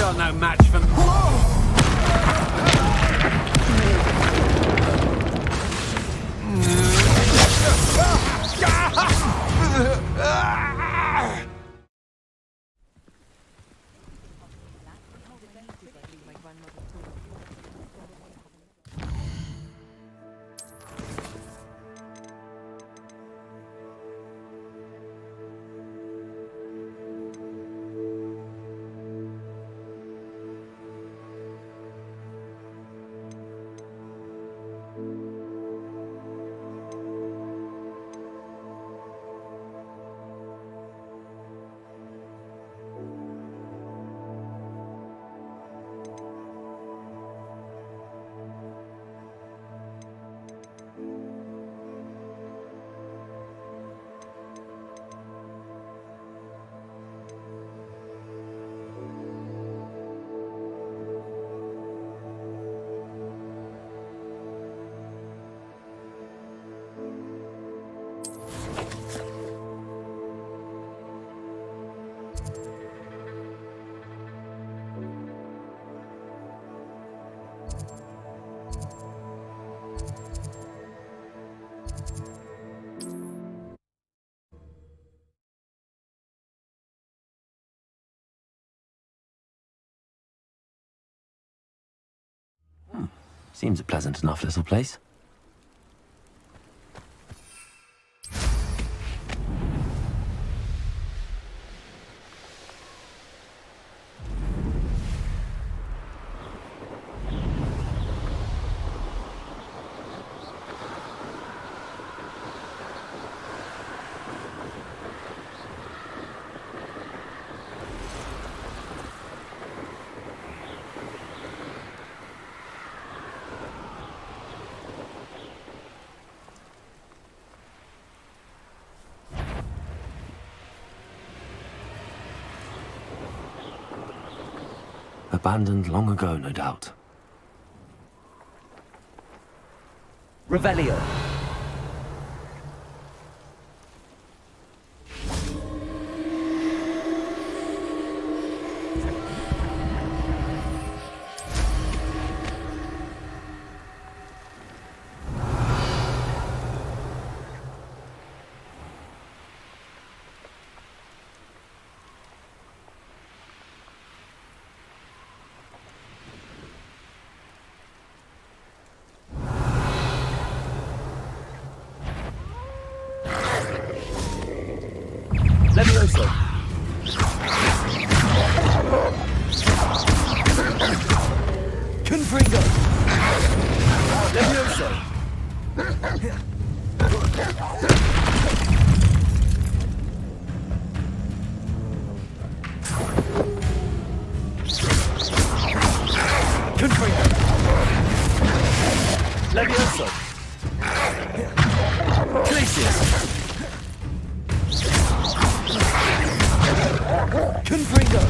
are no match for... Seems a pleasant enough little place. Abandoned long ago, no doubt. Revelio. Levioso. Confringo. Levioso. Confringo. Levioso. Glacius. Confringo!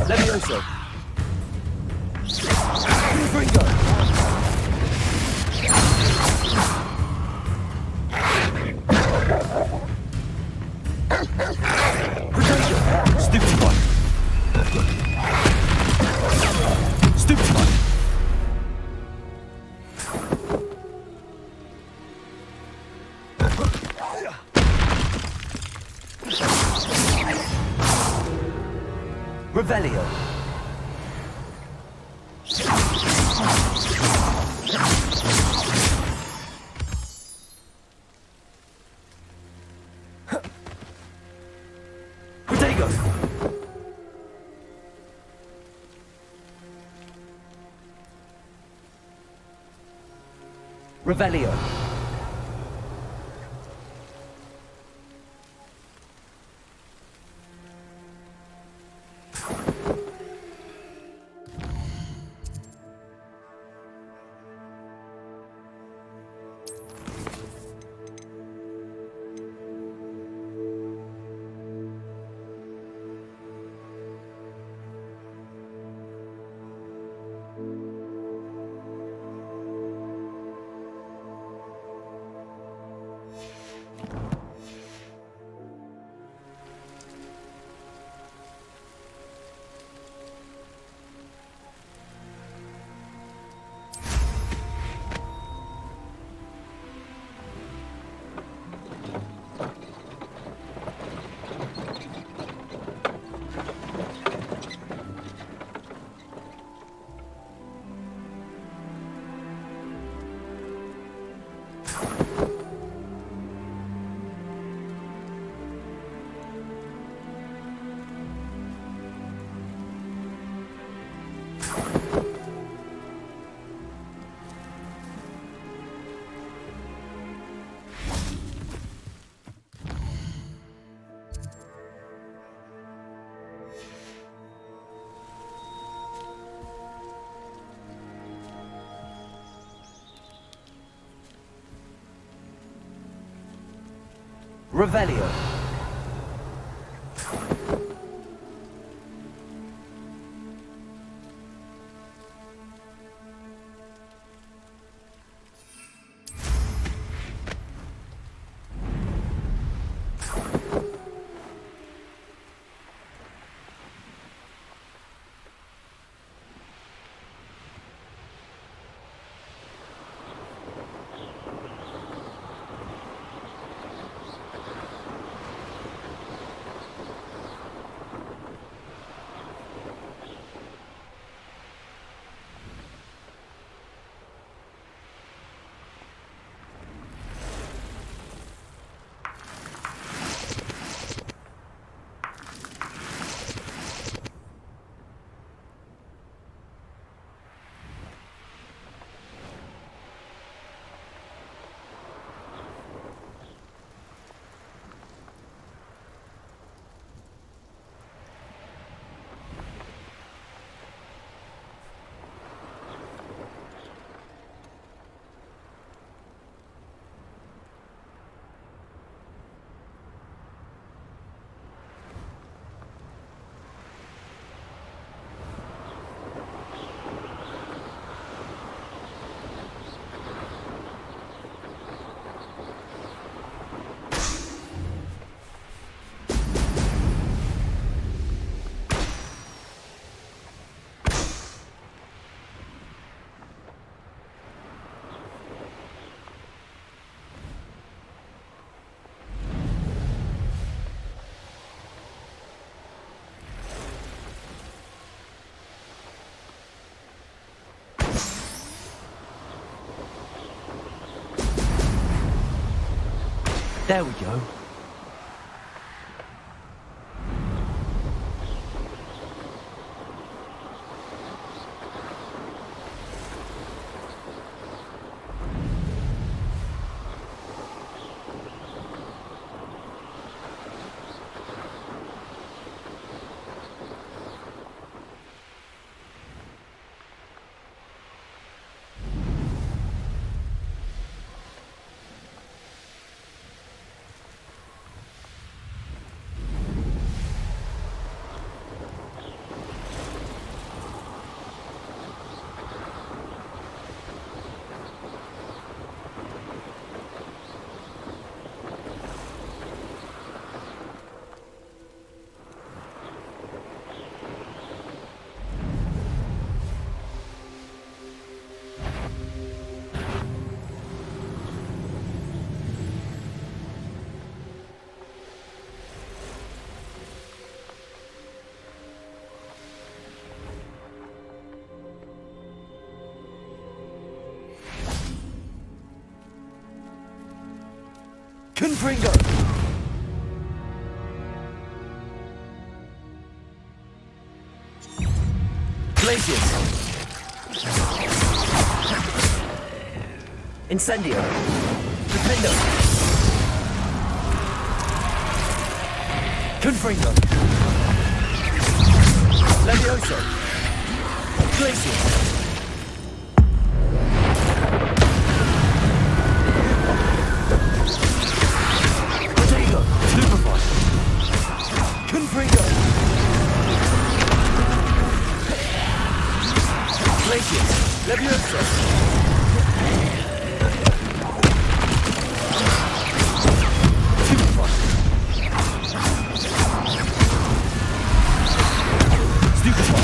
Levioso! Confringo! Protection! Stupid one! Stupid one! Revelio. Protego. Revelio. Revelio. There we go. Confringo! Glacius! Incendio! Defendo! Confringo! Levioso! Glacius! Confringo! Glacius! Levioso! Stupefy! Stupefy!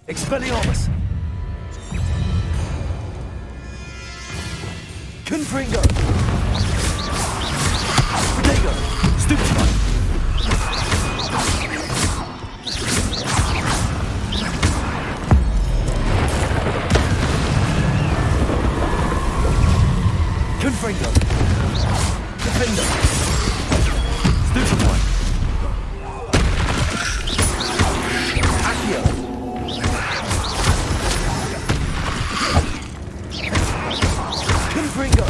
Expelliarmus! Confringo! Protego! Stupefy! Confringo! Defender! Stupefy! Accio! Confringo!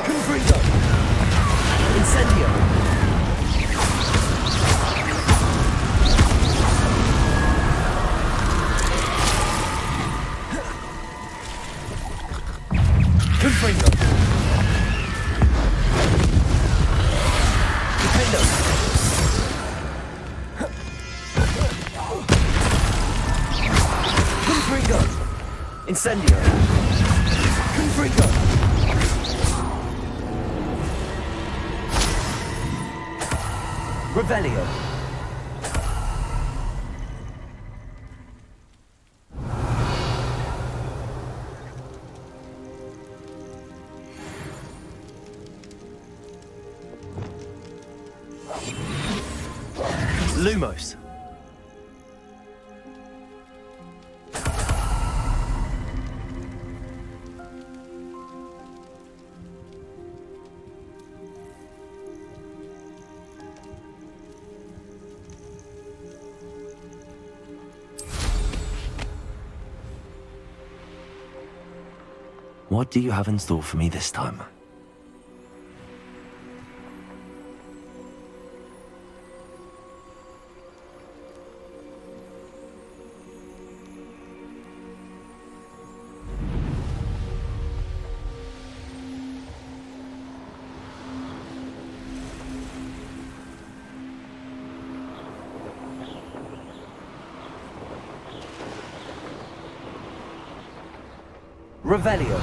Confringo! Incendio! Confringo! Defender! Confringo! Incendio! Confringo! Revelio! Lumos! What do you have in store for me this time? Revelio!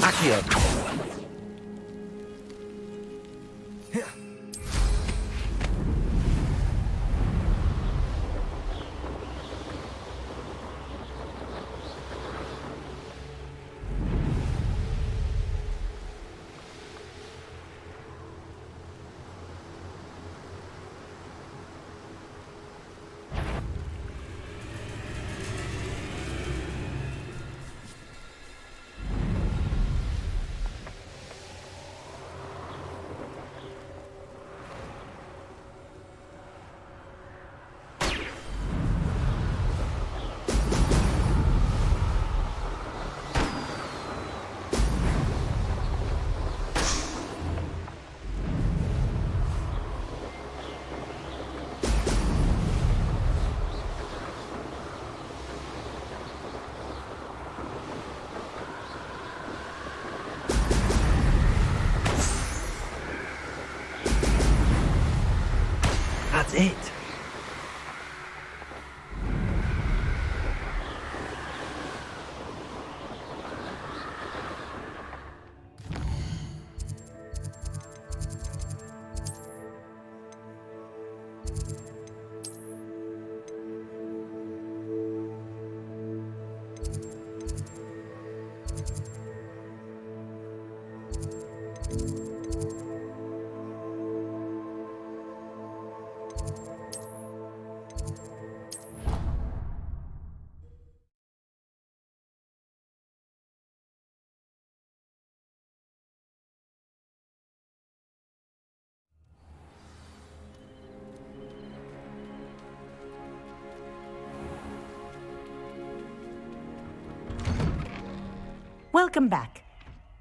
Accio! That's it. Welcome back.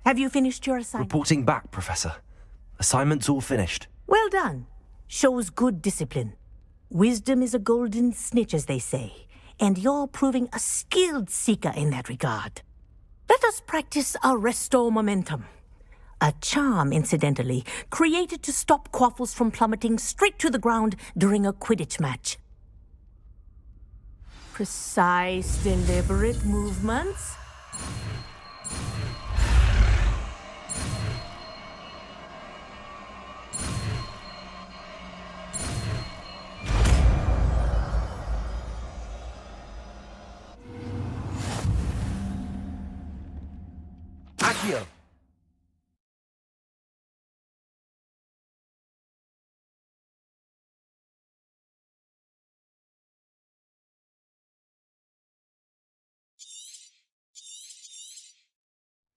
Have you finished your assignment? Reporting back, Professor. Assignment's all finished. Well done. Shows good discipline. Wisdom is a golden snitch, as they say, and you're proving a skilled seeker in that regard. Let us practice Arresto momentum. A charm, incidentally, created to stop quaffles from plummeting straight to the ground during a Quidditch match. Precise, deliberate movements. Accio.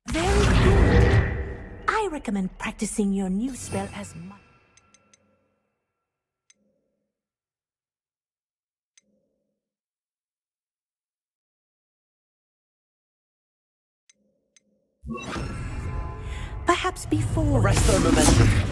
Very good. I recommend practicing your new spell as much. Perhaps before. Arresto momentum.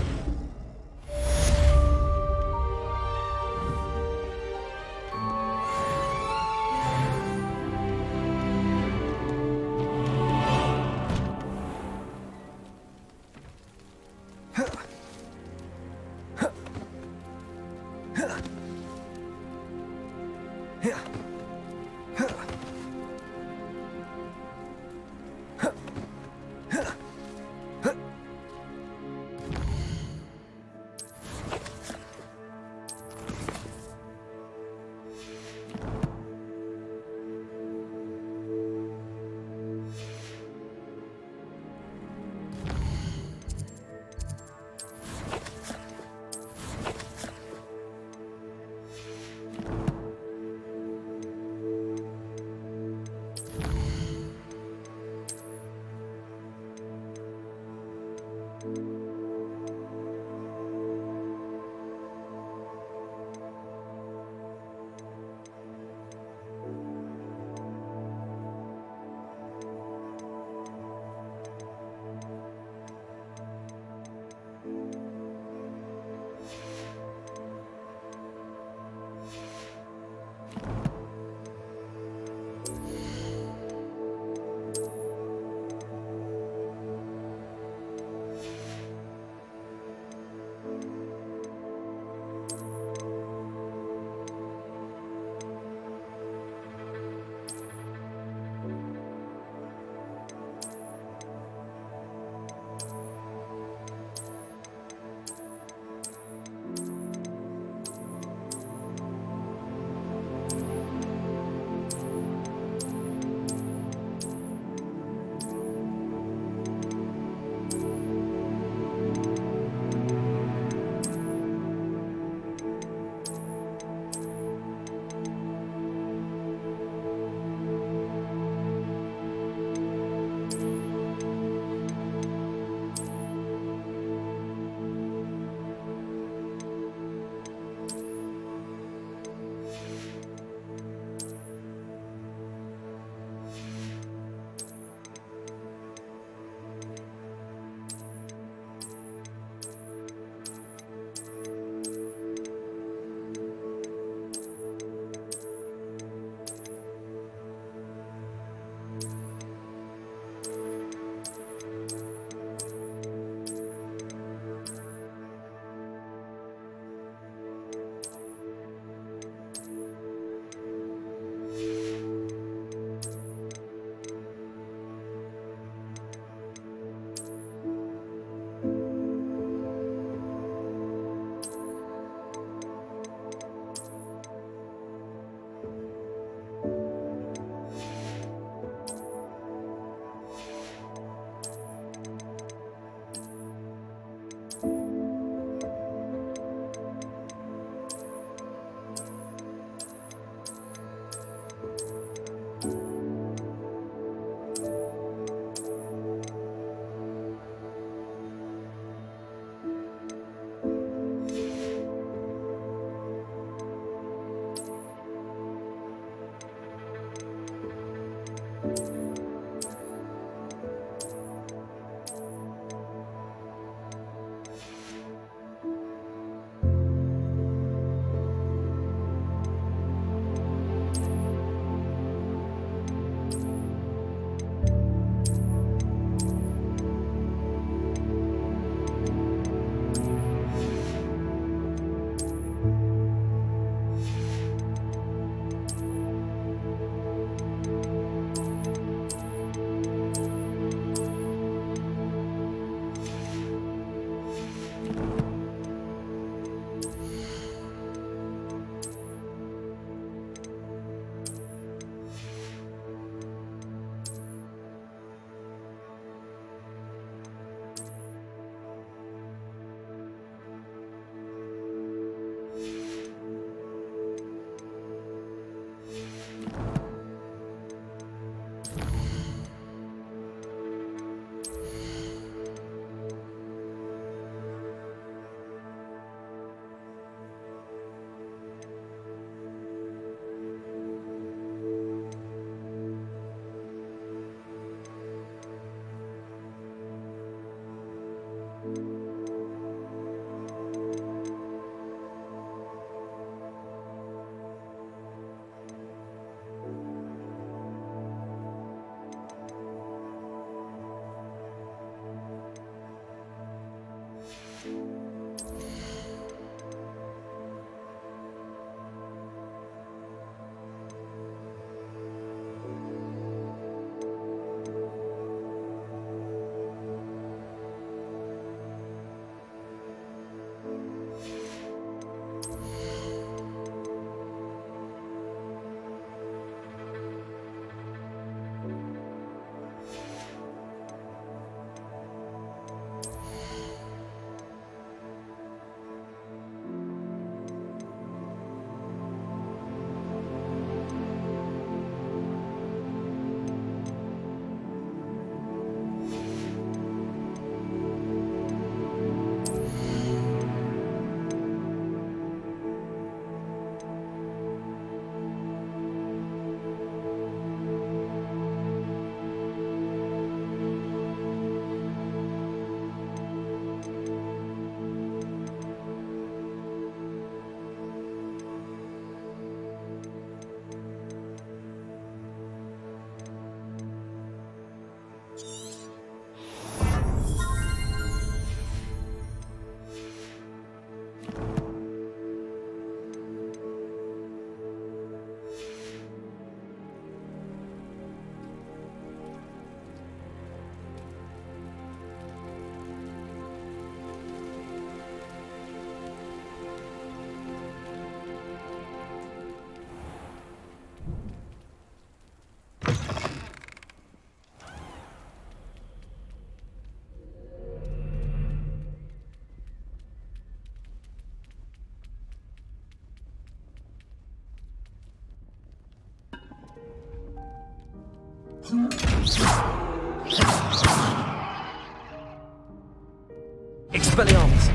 Expelliarmus!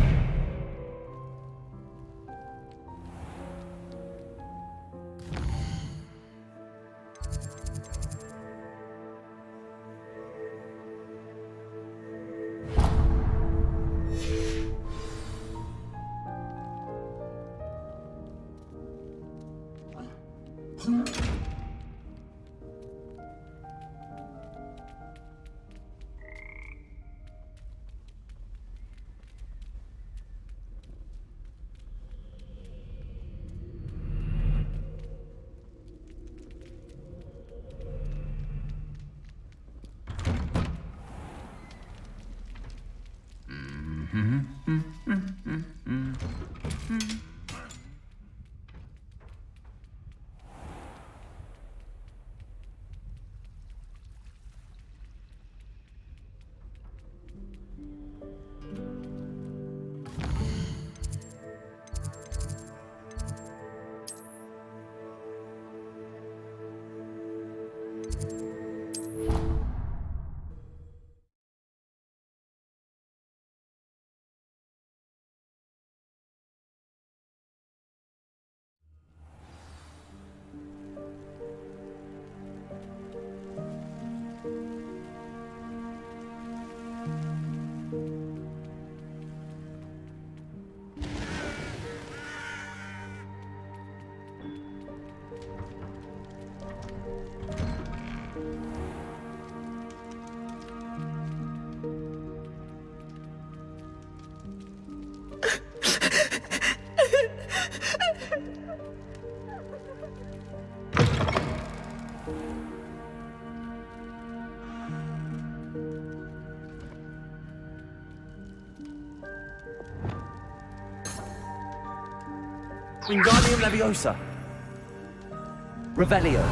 Wingardium Leviosa. Revelio.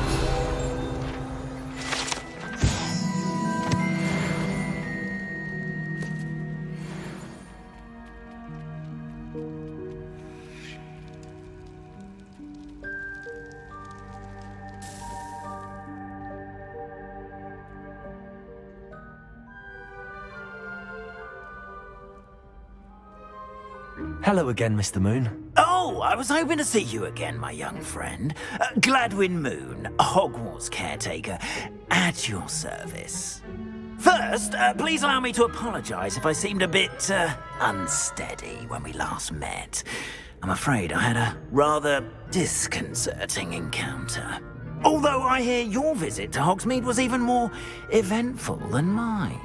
Hello again, Mr. Moon. Oh, I was hoping to see you again, my young friend. Galdwin Moon, Hogwarts caretaker, at your service. First, please allow me to apologise if I seemed a bit unsteady when we last met. I'm afraid I had a rather disconcerting encounter. Although I hear your visit to Hogsmeade was even more eventful than mine.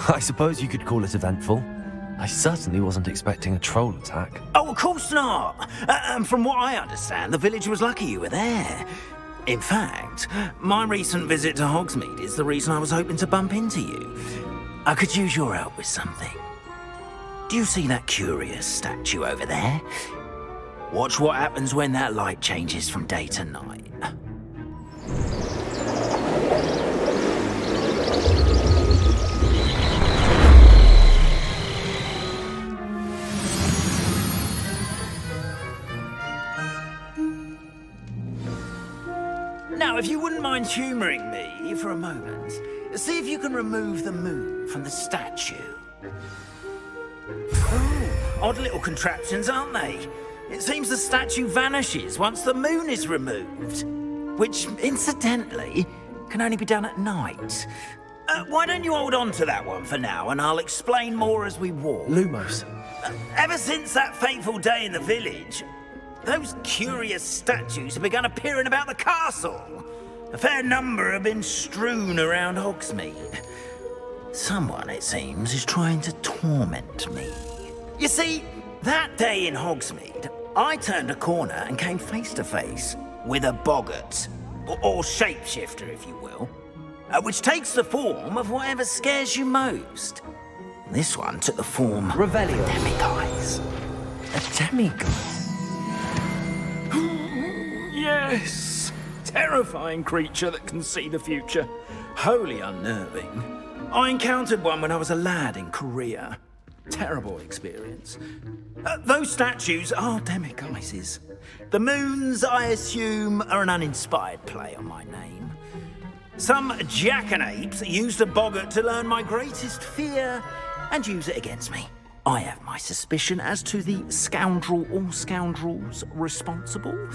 I suppose you could call it eventful. I certainly wasn't expecting a troll attack. Oh, of course not. And from what I understand, the village was lucky you were there. In fact, my recent visit to Hogsmeade is the reason I was hoping to bump into you. I could use your help with something. Do you see that curious statue over there? Watch what happens when that light changes from day to night. Now, if you wouldn't mind humouring me for a moment, see if you can remove the moon from the statue. Oh, odd little contraptions, aren't they? It seems the statue vanishes once the moon is removed, which, incidentally, can only be done at night. Why don't you hold on to that one for now, and I'll explain more as we walk. Lumos. Ever since that fateful day in the village, those curious statues have begun appearing about the castle. A fair number have been strewn around Hogsmeade. Someone, it seems, is trying to torment me. You see, that day in Hogsmeade, I turned a corner and came face to face with a boggart, or shapeshifter, if you will, which takes the form of whatever scares you most. This one took the form Revelio. of a demiguise. A demiguise? Yes! Terrifying creature that can see the future. Wholly unnerving. I encountered one when I was a lad in Korea. Terrible experience. Those statues are demiguises. The moons, I assume, are an uninspired play on my name. Some jackanapes used a boggart to learn my greatest fear and use it against me. I have my suspicion as to the scoundrel or scoundrels responsible.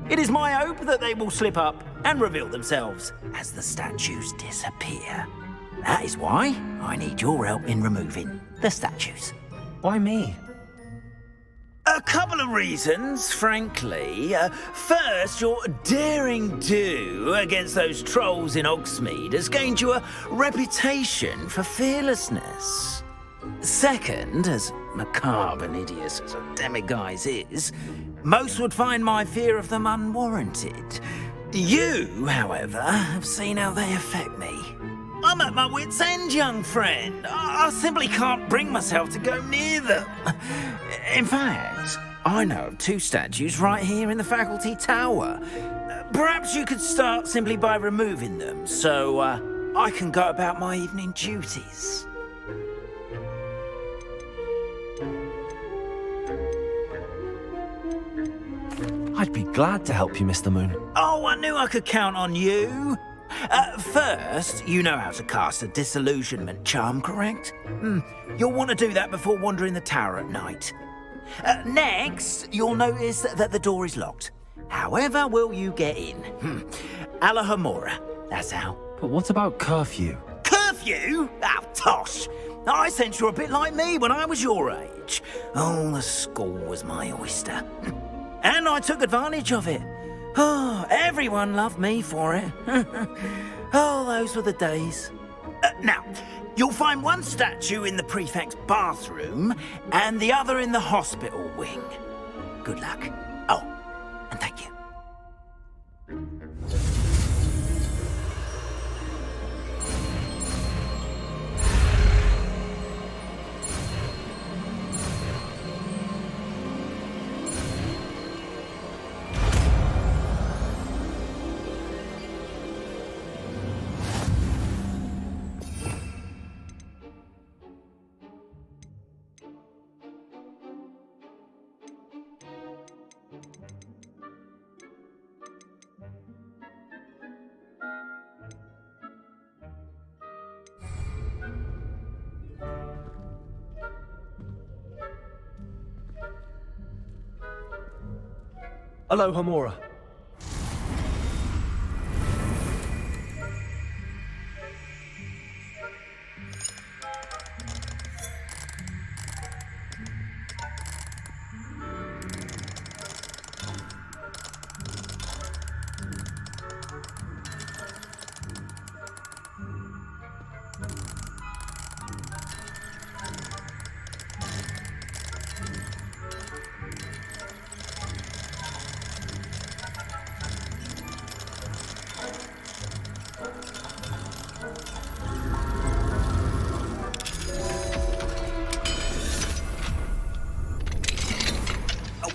It is my hope that they will slip up and reveal themselves as the statues disappear. That is why I need your help in removing the statues. Why me? A couple of reasons, frankly. First, your daring do against those trolls in Hogsmeade has gained you a reputation for fearlessness. Second, as macabre and hideous as a demiguise is, most would find my fear of them unwarranted. You, however, have seen how they affect me. I'm at my wit's end, young friend. I simply can't bring myself to go near them. In fact, I know of 2 statues right here in the faculty tower. Perhaps you could start simply by removing them, so I can go about my evening duties. I'd be glad to help you, Mr. Moon. Oh, I knew I could count on you. First, you know how to cast a disillusionment charm, correct? You'll want to do that before wandering the tower at night. Next, you'll notice that the door is locked. However will you get in? Alahamora, that's how. But what about curfew? Curfew? Oh, tosh. I sense you're a bit like me when I was your age. Oh, the school was my oyster. And I took advantage of it. Oh, everyone loved me for it. Oh, those were the days. Now, you'll find one statue in the prefect's bathroom and the other in the hospital wing. Good luck. Oh, and thank you. Hello, Hamora.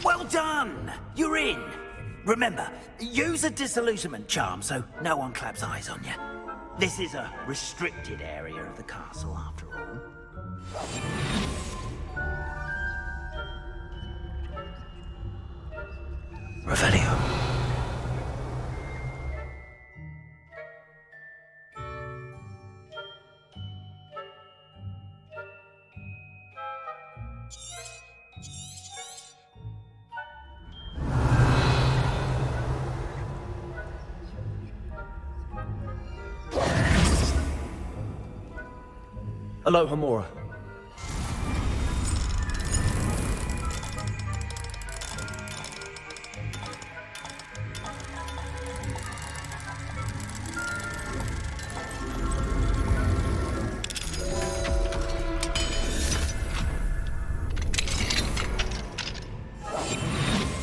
Well done! You're in. Remember, use a disillusionment charm so no one claps eyes on you. This is a restricted area of the castle, after all. Revelio. Hello, Hamora.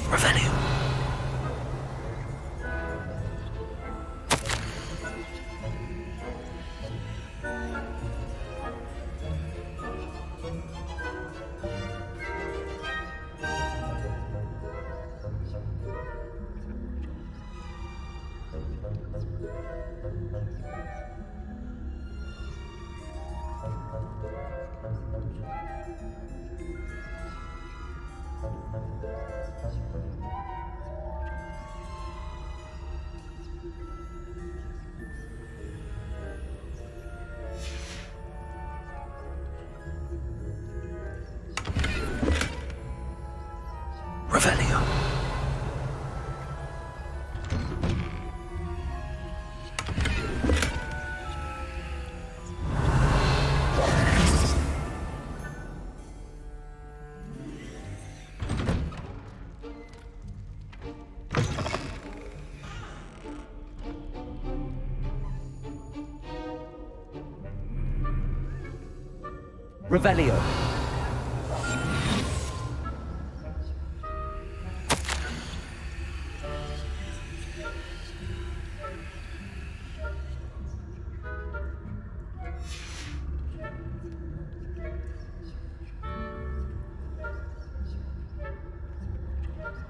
Revelio. Revelio.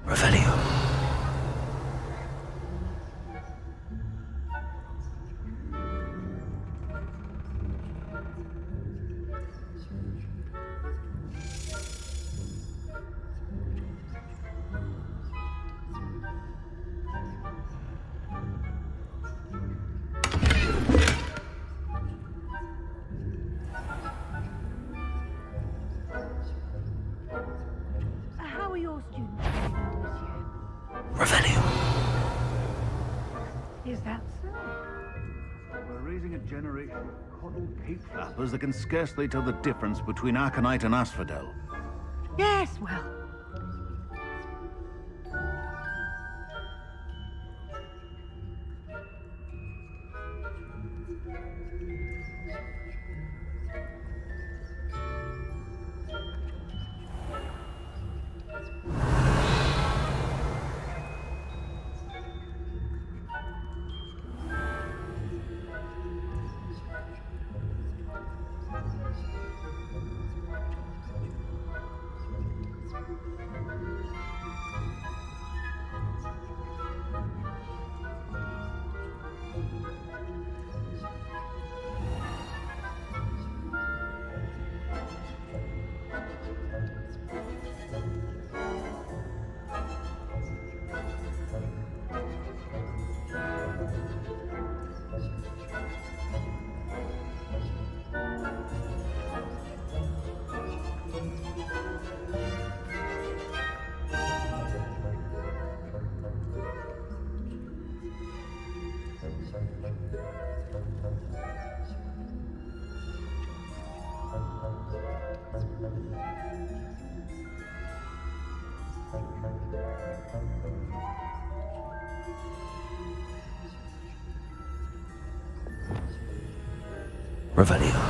Revelio. How are your students doing this year? Revelio. Is that so? We're raising a generation of coddled cape flappers that can scarcely tell the difference between aconite and asphodel. Yes, well. Revelio.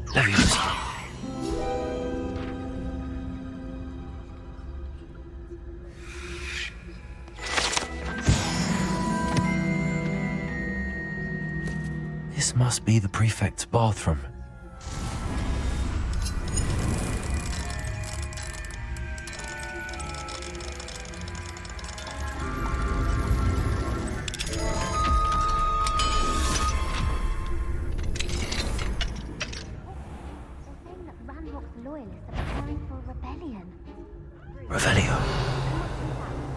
Leviosa. This must be the prefect's bathroom. Revelio.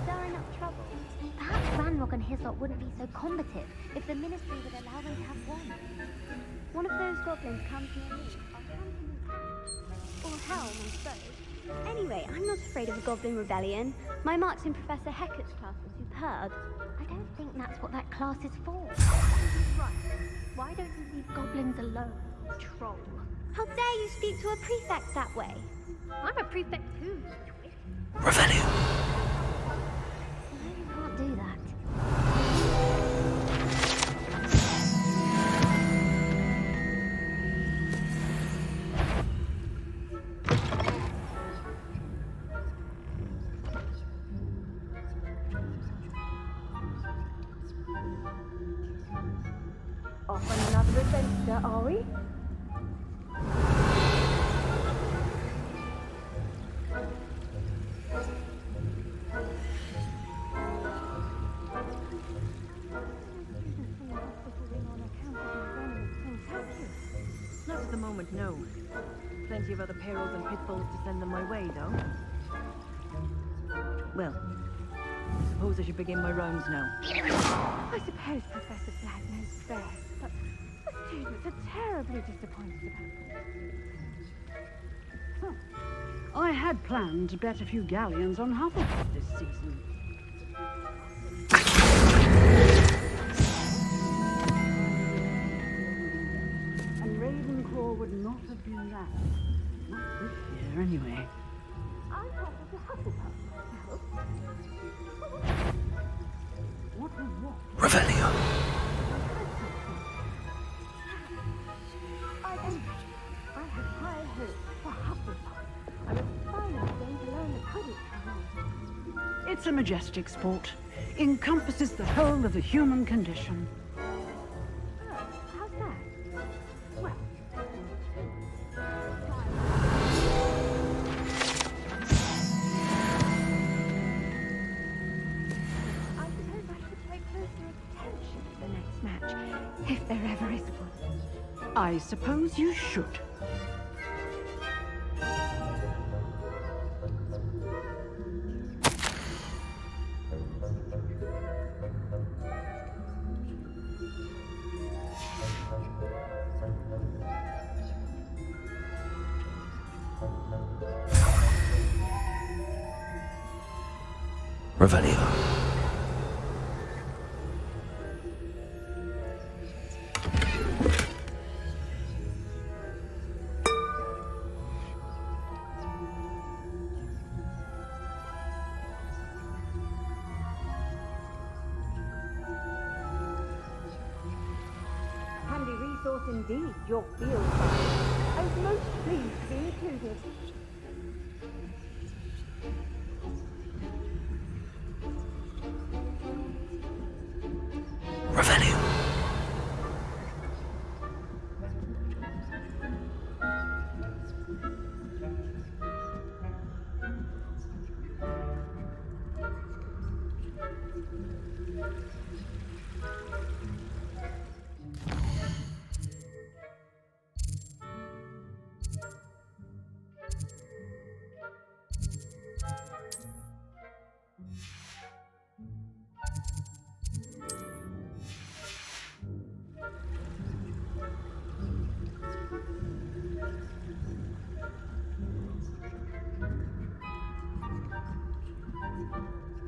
Stirring up trouble. Perhaps Ranrock and Hislop wouldn't be so combative if the Ministry would allow them to have one. One of those goblins comes near me. I'll hand him his hat. Or helm, I suppose. Anyway, I'm not afraid of a goblin rebellion. My marks in Professor Hecat's class were superb. I don't think that's what that class is for. Right. Why don't you leave goblins alone, troll? How dare you speak to a prefect that way? I'm a prefect too. Revelio. No, you can't do that. Off on another adventure, are we? Not at the moment, no. Plenty of other perils and pitfalls to send them my way, though. Well, I suppose I should begin my rounds now. I suppose Professor Black knows best, but the students are terribly disappointed about it. I had planned to bet a few galleons on Hufflepuff this season. And Ravenclaw would not have been that. Not this year, anyway. I thought it was a Hufflepuff myself. What was what? Revelio. I have high hopes for Hufflepuff. I was finally going to learn the Quidditch. It's a majestic sport. Encompasses the whole of the human condition. Oh, how's that? Well, I suppose I should pay closer attention to the next match, if there ever is one. I suppose you should. Revelio. Handy resource indeed, your field guide. I was most pleased to be included. Revelio.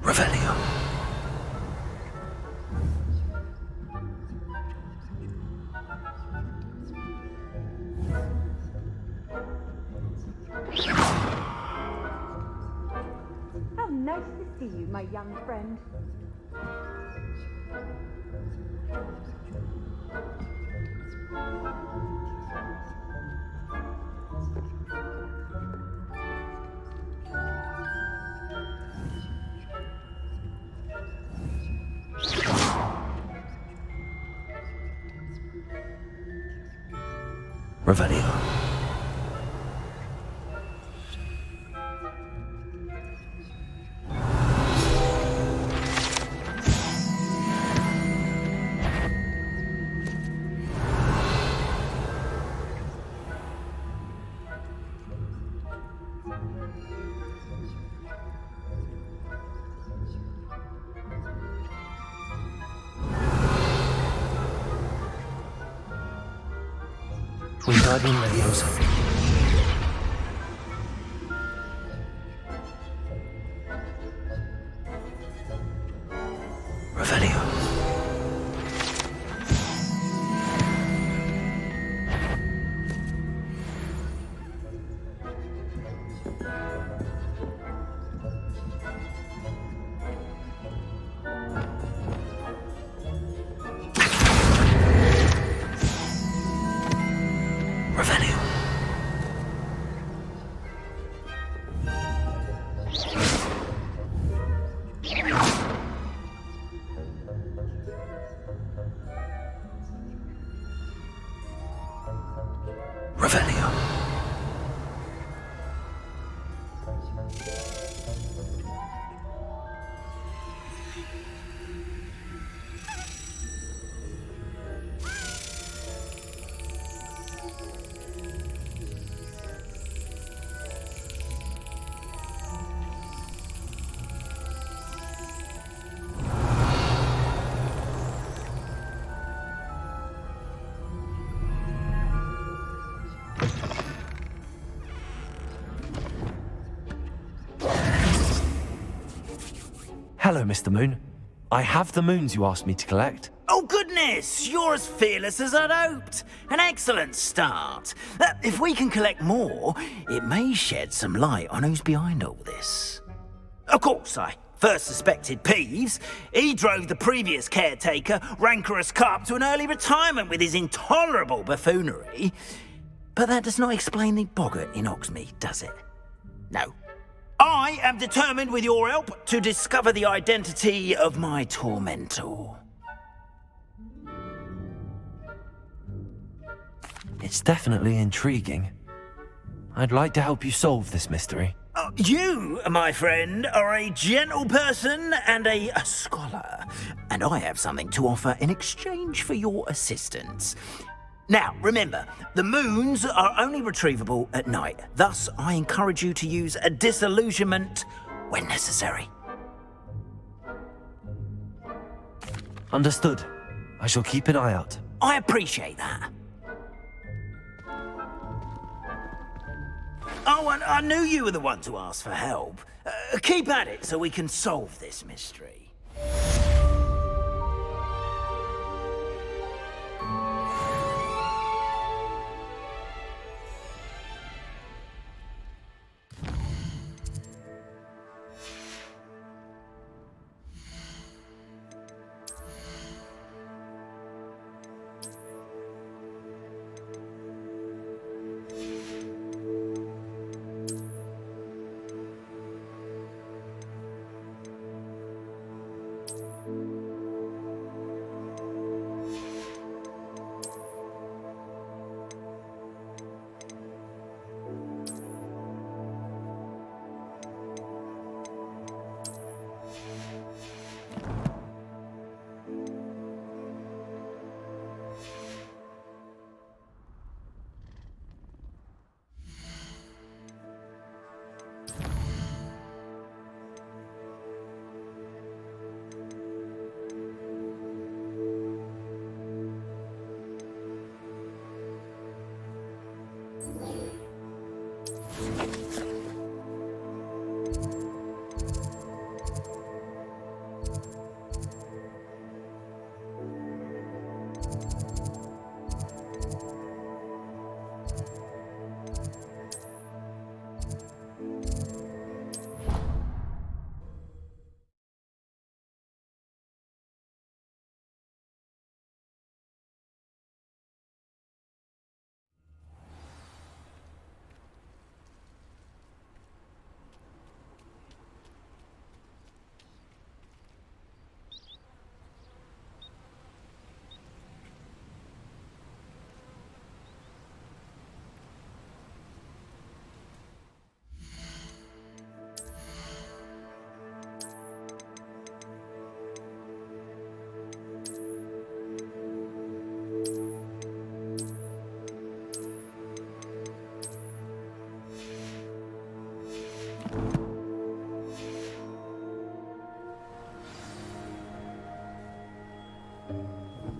Revelio. How nice to see you, my young friend. Revelio. Wingardium Leviosa. Revelio. Revelio. Revelio. Hello, Mr. Moon. I have the moons you asked me to collect. Oh, goodness! You're as fearless as I'd hoped. An excellent start. If we can collect more, it may shed some light on who's behind all this. Of course, I first suspected Peeves. He drove the previous caretaker, Rancorous Carp, to an early retirement with his intolerable buffoonery. But that does not explain the boggart in Hogsmeade, does it? No. I am determined with your help to discover the identity of my tormentor. It's definitely intriguing. I'd like to help you solve this mystery. You, my friend, are a gentle person and a scholar, and I have something to offer in exchange for your assistance. Now, remember, the moons are only retrievable at night. Thus, I encourage you to use a disillusionment when necessary. Understood. I shall keep an eye out. I appreciate that. Oh, and I knew you were the one to ask for help. Keep at it so we can solve this mystery.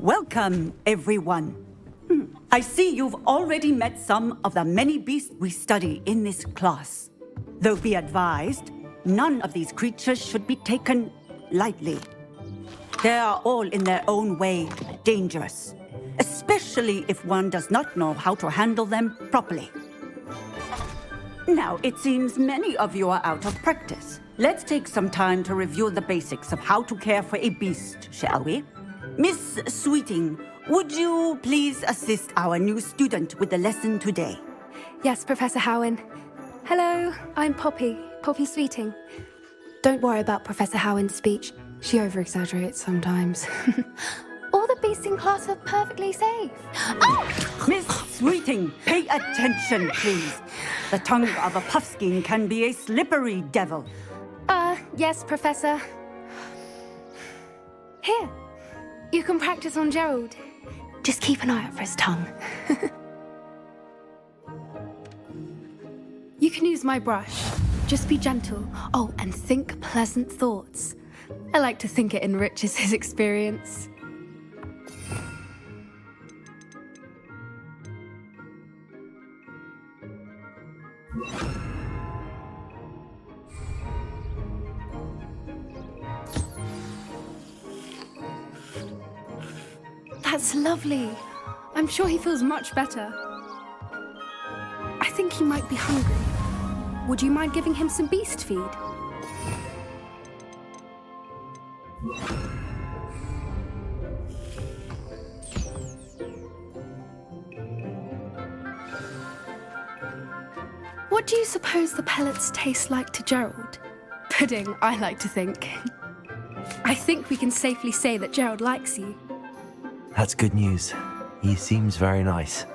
Welcome, everyone. I see you've already met some of the many beasts we study in this class. Though be advised, none of these creatures should be taken lightly. They are all in their own way dangerous, especially if one does not know how to handle them properly. Now, it seems many of you are out of practice. Let's take some time to review the basics of how to care for a beast, shall we? Miss Sweeting, would you please assist our new student with the lesson today? Yes, Professor Howen. Hello, I'm Poppy Sweeting. Don't worry about Professor Howen's speech. She over-exaggerates sometimes. All the beasts in class are perfectly safe. Oh! Miss Sweeting, pay attention, please. The tongue of a puffskein can be a slippery devil. Yes, Professor. Here, you can practice on Gerald. Just keep an eye out for his tongue. You can use my brush. Just be gentle. Oh, and think pleasant thoughts. I like to think it enriches his experience. That's lovely. I'm sure he feels much better. I think he might be hungry. Would you mind giving him some beast feed? What do you suppose the pellets taste like to Gerald? Pudding, I like to think. I think we can safely say that Gerald likes you. That's good news. He seems very nice.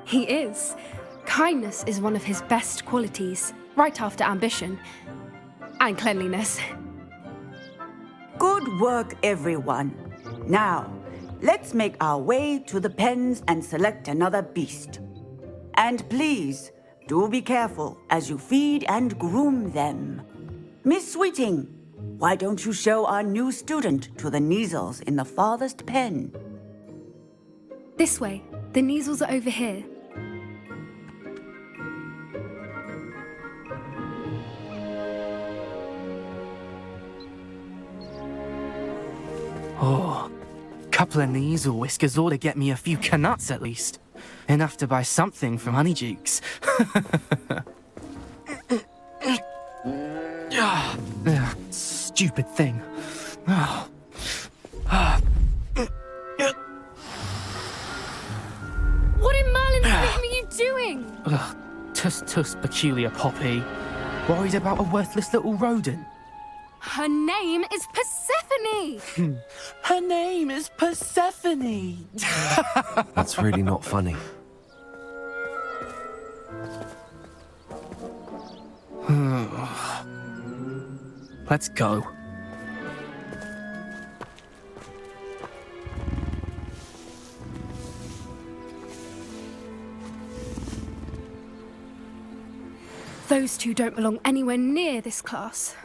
He is. Kindness is one of his best qualities, right after ambition. And cleanliness. Good work, everyone. Now, let's make our way to the pens and select another beast. And please, do be careful as you feed and groom them. Miss Sweeting, why don't you show our new student to the Kneazles in the farthest pen? This way. The Kneazles are over here. Oh, couple of Kneazle whiskers ought to get me a few canuts at least. Enough to buy something from Honeydukes. Stupid thing. What in Merlin's name are you doing? Tuss, peculiar Poppy. Worried about a worthless little rodent. Her name is Persephone! Her name is Persephone! That's really not funny. Let's go. Those two don't belong anywhere near this class.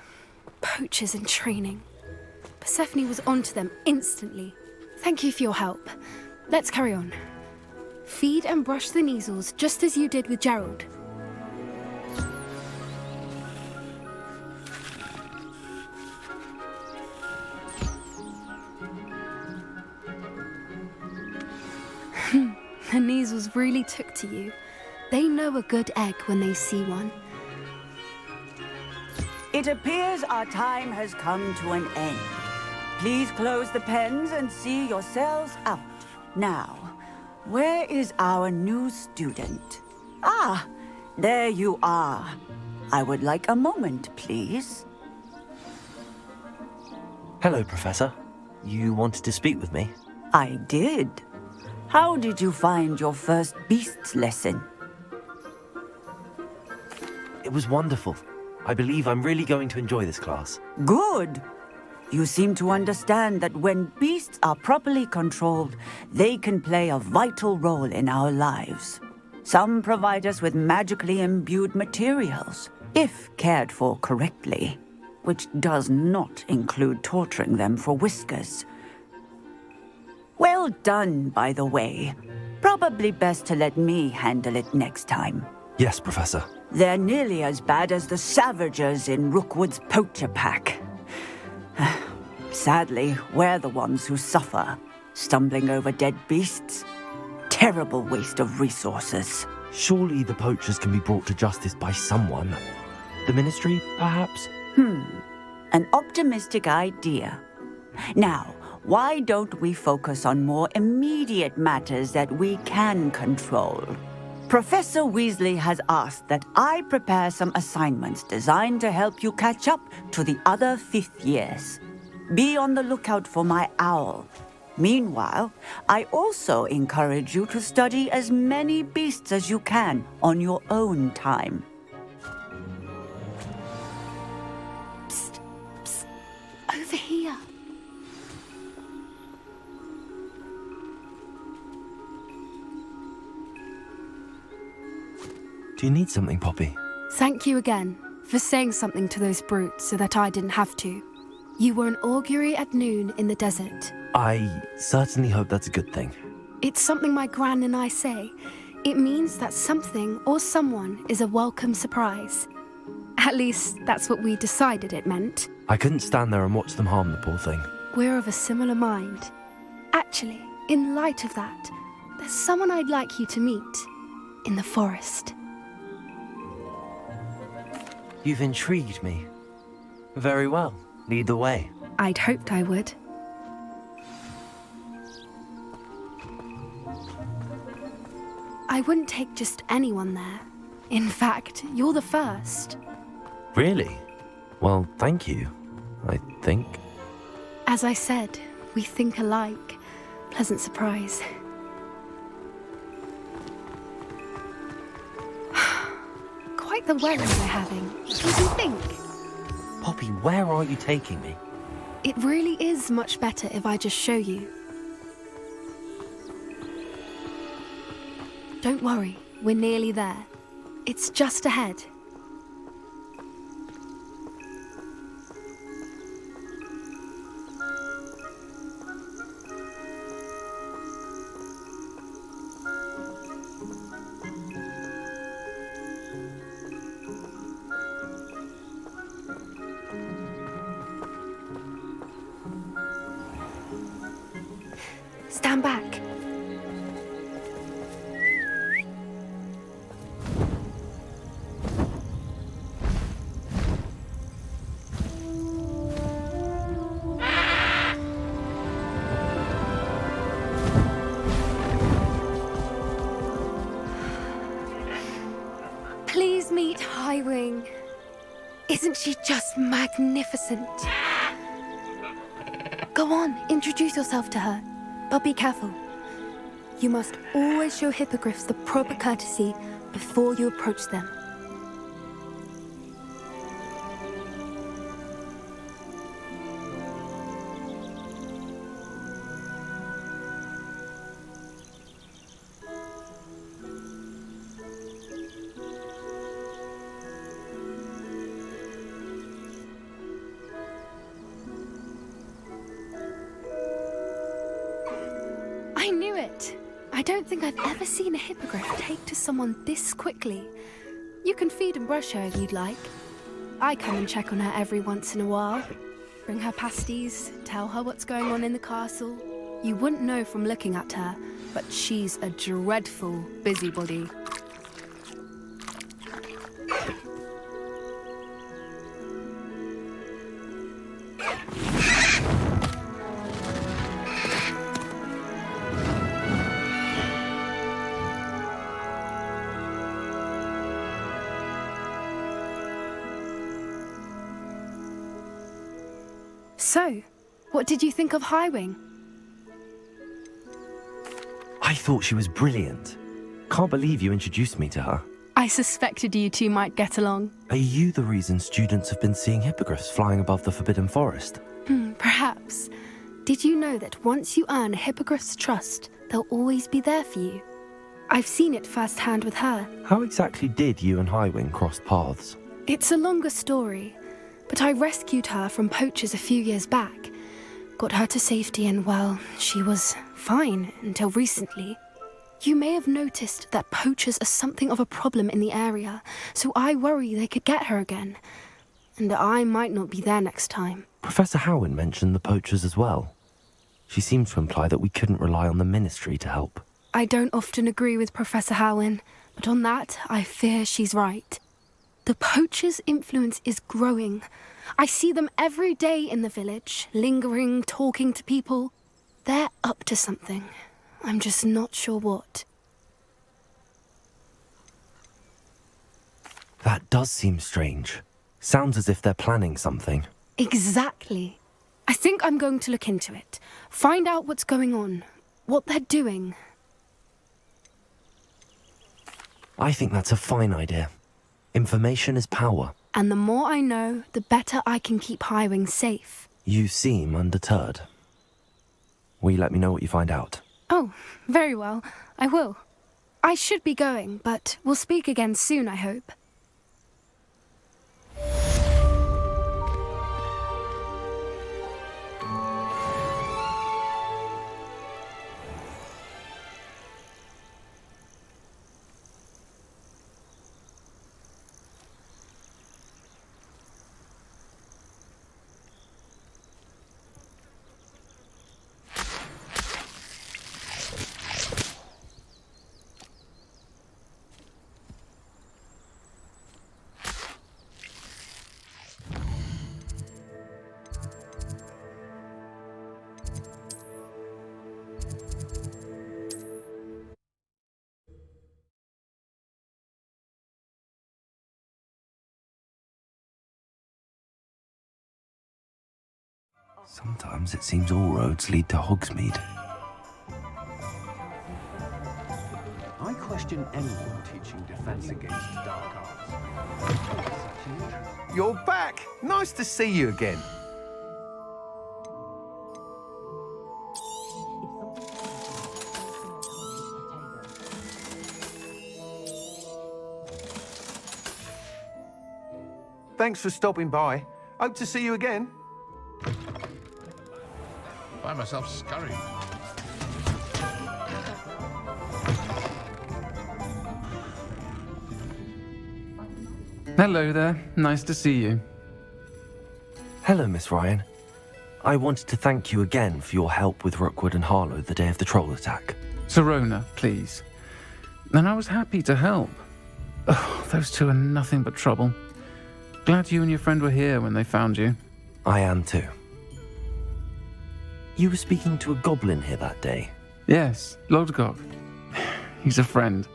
Poachers in training. Persephone was onto them instantly. Thank you for your help. Let's carry on. Feed and brush the Kneazles just as you did with Gerald. The Kneazles really took to you. They know a good egg when they see one. It appears our time has come to an end. Please close the pens and see yourselves out. Now, where is our new student? Ah, there you are. I would like a moment, please. Hello, Professor. You wanted to speak with me? I did. How did you find your first beasts lesson? It was wonderful. I believe I'm really going to enjoy this class. Good. You seem to understand that when beasts are properly controlled, they can play a vital role in our lives. Some provide us with magically imbued materials, if cared for correctly, which does not include torturing them for whiskers. Well done, by the way. Probably best to let me handle it next time. Yes, Professor. They're nearly as bad as the Savagers in Rookwood's poacher pack. Sadly, we're the ones who suffer, stumbling over dead beasts. Terrible waste of resources. Surely the poachers can be brought to justice by someone. The Ministry, perhaps? An optimistic idea. Now, why don't we focus on more immediate matters that we can control? Professor Weasley has asked that I prepare some assignments designed to help you catch up to the other fifth years. Be on the lookout for my owl. Meanwhile, I also encourage you to study as many beasts as you can on your own time. Psst, psst. Over here. Do you need something, Poppy? Thank you again for saying something to those brutes so that I didn't have to. You were an augury at noon in the desert. I certainly hope that's a good thing. It's something my gran and I say. It means that something or someone is a welcome surprise. At least, that's what we decided it meant. I couldn't stand there and watch them harm the poor thing. We're of a similar mind. Actually, in light of that, there's someone I'd like you to meet. In the forest. You've intrigued me. Very well. Lead the way. I'd hoped I would. I wouldn't take just anyone there. In fact, you're the first. Really? Well, thank you, I think. As I said, we think alike. Pleasant surprise. Quite the wedding we're having. What do you think? Poppy, where are you taking me? It really is much better if I just show you. Don't worry, we're nearly there. It's just ahead. Stand back. Please meet Highwing. Isn't she just magnificent? Go on, introduce yourself to her. But be careful. You must always show hippogriffs the proper courtesy before you approach them. I knew it! I don't think I've ever seen a hippogriff take to someone this quickly. You can feed and brush her if you'd like. I come and check on her every once in a while. Bring her pasties, tell her what's going on in the castle. You wouldn't know from looking at her, but she's a dreadful busybody. So, what did you think of Highwing? I thought she was brilliant. Can't believe you introduced me to her. I suspected you two might get along. Are you the reason students have been seeing hippogriffs flying above the Forbidden Forest? Perhaps. Did you know that once you earn a hippogriff's trust, they'll always be there for you? I've seen it firsthand with her. How exactly did you and Highwing cross paths? It's a longer story, but I rescued her from poachers a few years back. Got her to safety and, well, she was fine until recently. You may have noticed that poachers are something of a problem in the area, so I worry they could get her again. And I might not be there next time. Professor Howen mentioned the poachers as well. She seemed to imply that we couldn't rely on the Ministry to help. I don't often agree with Professor Howen, but on that, I fear she's right. The poachers' influence is growing. I see them every day in the village, lingering, talking to people. They're up to something. I'm just not sure what. That does seem strange. Sounds as if they're planning something. Exactly. I think I'm going to look into it. Find out what's going on, what they're doing. I think that's a fine idea. Information is power. And the more I know, the better I can keep Highwing safe. You seem undeterred. Will you let me know what you find out? Oh, very well. I will. I should be going, but we'll speak again soon, I hope. Sometimes it seems all roads lead to Hogsmeade. I question anyone teaching defense against dark arts. You're back! Nice to see you again. Thanks for stopping by. Hope to see you again. Find myself scurrying. Hello there. Nice to see you. Hello, Miss Ryan. I wanted to thank you again for your help with Brookwood and Harlow the day of the troll attack. Sirona, please. And I was happy to help. Oh, those two are nothing but trouble. Glad you and your friend were here when they found you. I am too. You were speaking to a goblin here that day. Yes, Lodgok. He's a friend.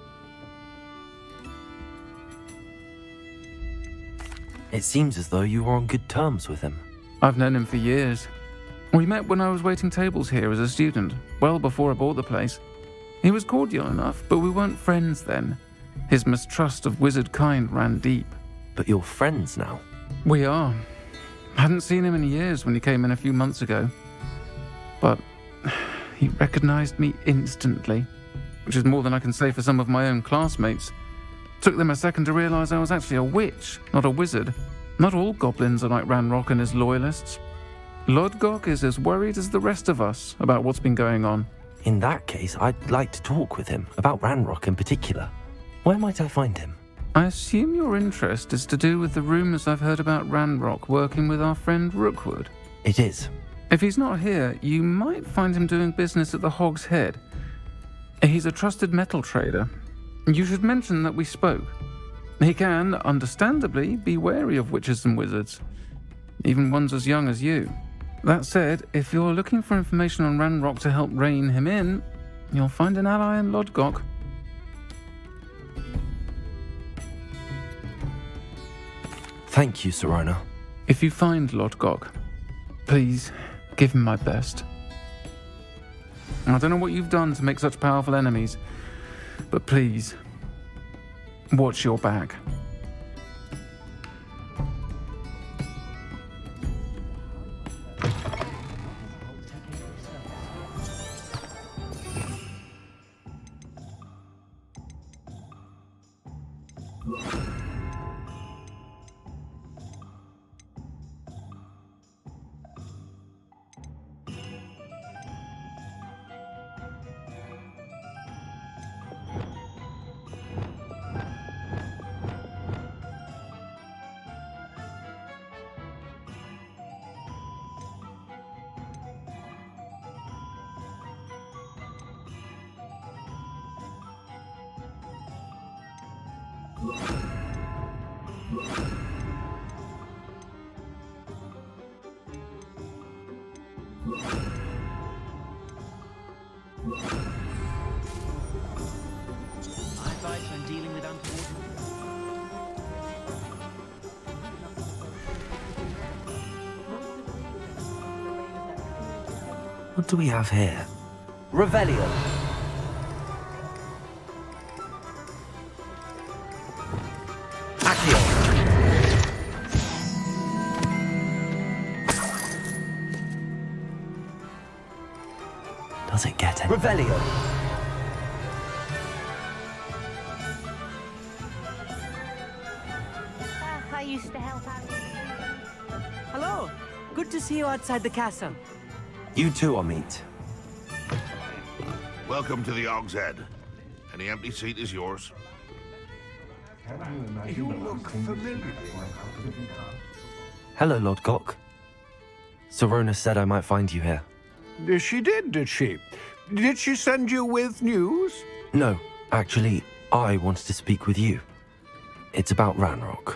It seems as though you were on good terms with him. I've known him for years. We met when I was waiting tables here as a student, well before I bought the place. He was cordial enough, but we weren't friends then. His mistrust of wizard kind ran deep. But you're friends now? We are. Hadn't seen him in years when he came in a few months ago. But he recognized me instantly, which is more than I can say for some of my own classmates. Took them a second to realize I was actually a witch, not a wizard. Not all goblins are like Ranrock and his loyalists. Lodgok is as worried as the rest of us about what's been going on. In that case, I'd like to talk with him, about Ranrock in particular. Where might I find him? I assume your interest is to do with the rumors I've heard about Ranrock working with our friend Rookwood. It is. If he's not here, you might find him doing business at the Hog's Head. He's a trusted metal trader. You should mention that we spoke. He can, understandably, be wary of witches and wizards, even ones as young as you. That said, if you're looking for information on Ranrock to help rein him in, you'll find an ally in Lodgok. Thank you, Sirona. If you find Lodgok, please give him my best. I don't know what you've done to make such powerful enemies, but please, watch your back. Advice when dealing with untoward. What do we have here? Revelio. Does it get any? Revelio. I used to help out. Hello. Good to see you outside the castle. You too, Amit. Welcome to the Hog's Head. Any empty seat is yours. You look familiar. Hello, Lodgok. Sirona said I might find you here. She did she? Did she send you with news? No, actually, I wanted to speak with you. It's about Ranrock.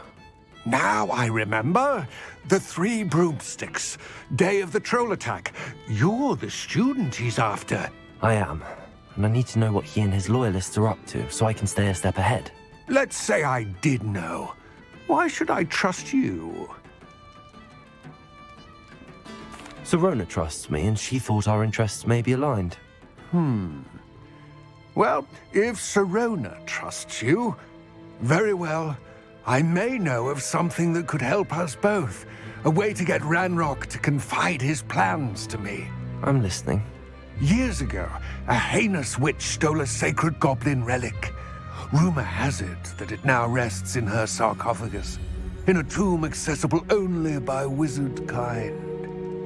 Now I remember. The Three Broomsticks. Day of the troll attack. You're the student he's after. I am, and I need to know what he and his loyalists are up to so I can stay a step ahead. Let's say I did know. Why should I trust you? Sirona trusts me, and she thought our interests may be aligned. Well, if Sirona trusts you, very well. I may know of something that could help us both. A way to get Ranrock to confide his plans to me. I'm listening. Years ago, a heinous witch stole a sacred goblin relic. Rumor has it that it now rests in her sarcophagus, in a tomb accessible only by wizard kind.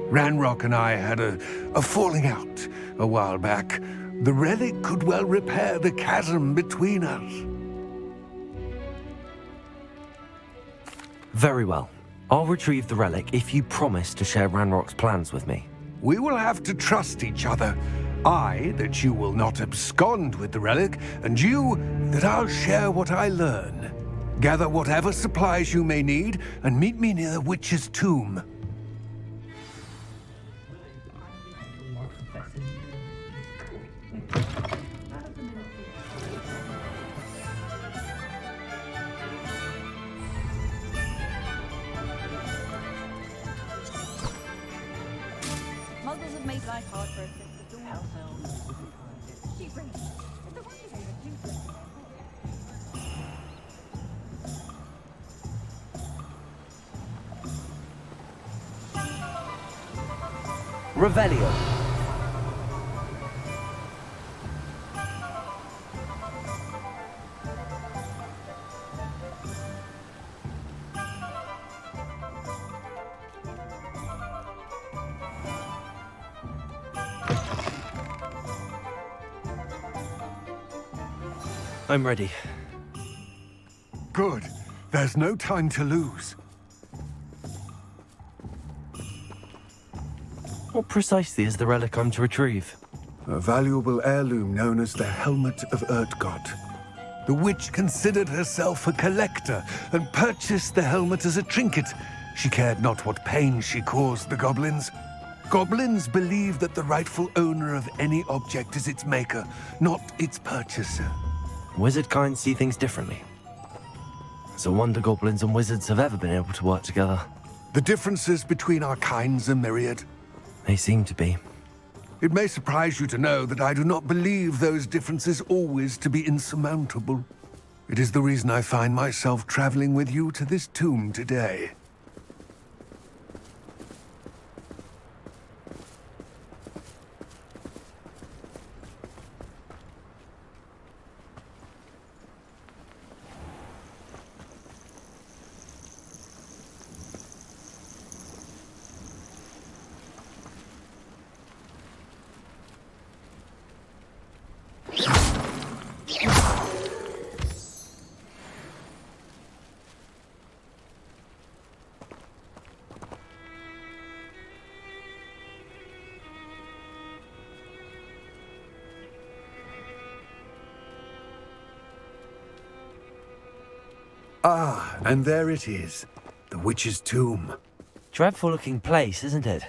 Ranrock and I had a falling out a while back. The relic could well repair the chasm between us. Very well. I'll retrieve the relic if you promise to share Ranrock's plans with me. We will have to trust each other. I, that you will not abscond with the relic, and you, that I'll share what I learn. Gather whatever supplies you may need, and meet me near the witch's tomb. Muggles have made life hard for us since the dawn. Keep bringing it. It's the one thing they refuse to. Revelio. I'm ready. Good. There's no time to lose. What precisely is the relic I'm to retrieve? A valuable heirloom known as the Helmet of Urtgod. The witch considered herself a collector and purchased the helmet as a trinket. She cared not what pain she caused the goblins. Goblins believe that the rightful owner of any object is its maker, not its purchaser. Wizard kind see things differently. It's a wonder goblins and wizards have ever been able to work together. The differences between our kinds are myriad. They seem to be. It may surprise you to know that I do not believe those differences always to be insurmountable. It is the reason I find myself traveling with you to this tomb today. Ah, and there it is. The witch's tomb. Dreadful looking place, isn't it?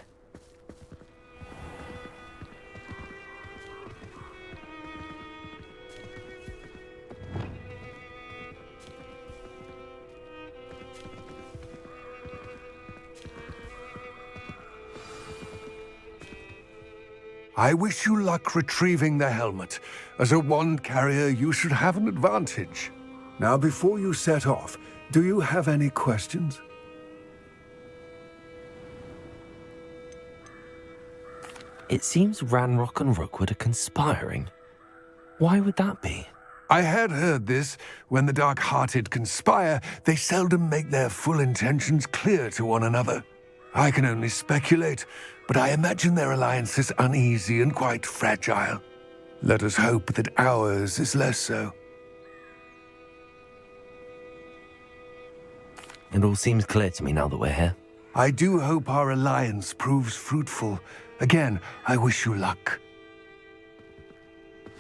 I wish you luck retrieving the helmet. As a wand carrier, you should have an advantage. Now, before you set off, do you have any questions? It seems Ranrock and Rookwood are conspiring. Why would that be? I had heard this. When the dark-hearted conspire, they seldom make their full intentions clear to one another. I can only speculate, but I imagine their alliance is uneasy and quite fragile. Let us hope that ours is less so. It all seems clear to me now that we're here. I do hope our alliance proves fruitful. Again, I wish you luck.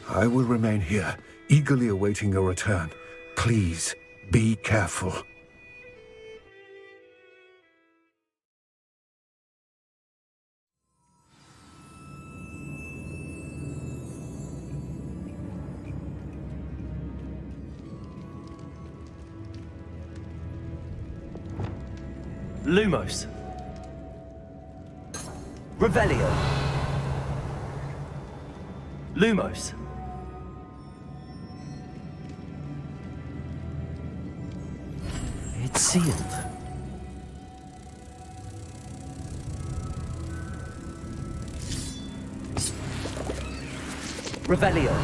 I will remain here, eagerly awaiting your return. Please, be careful. Lumos. Revelio. Lumos. It's sealed. Revelio.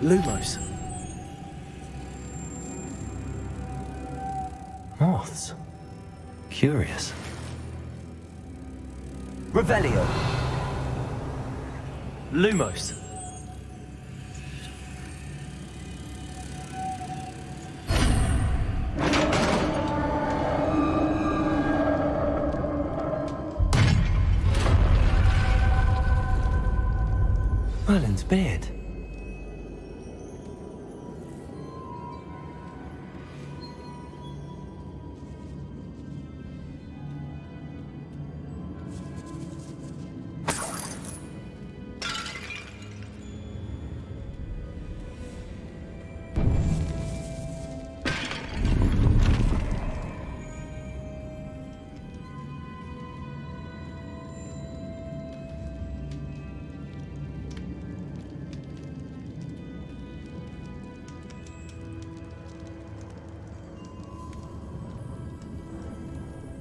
Lumos. Moths. Curious. Revelio. Lumos. Merlin's beard.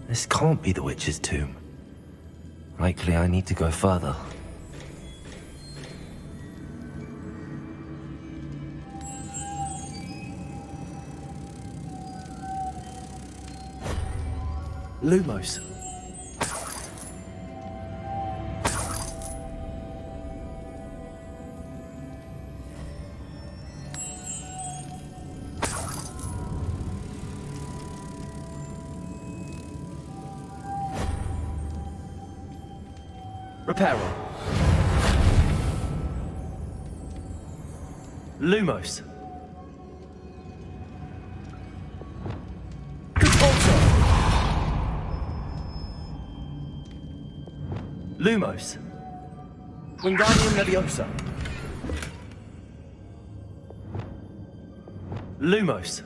This can't be the witch's tomb. Likely I need to go further. Lumos. Reparo. Lumos. Lumos. Wingardium Leviosa. Lumos.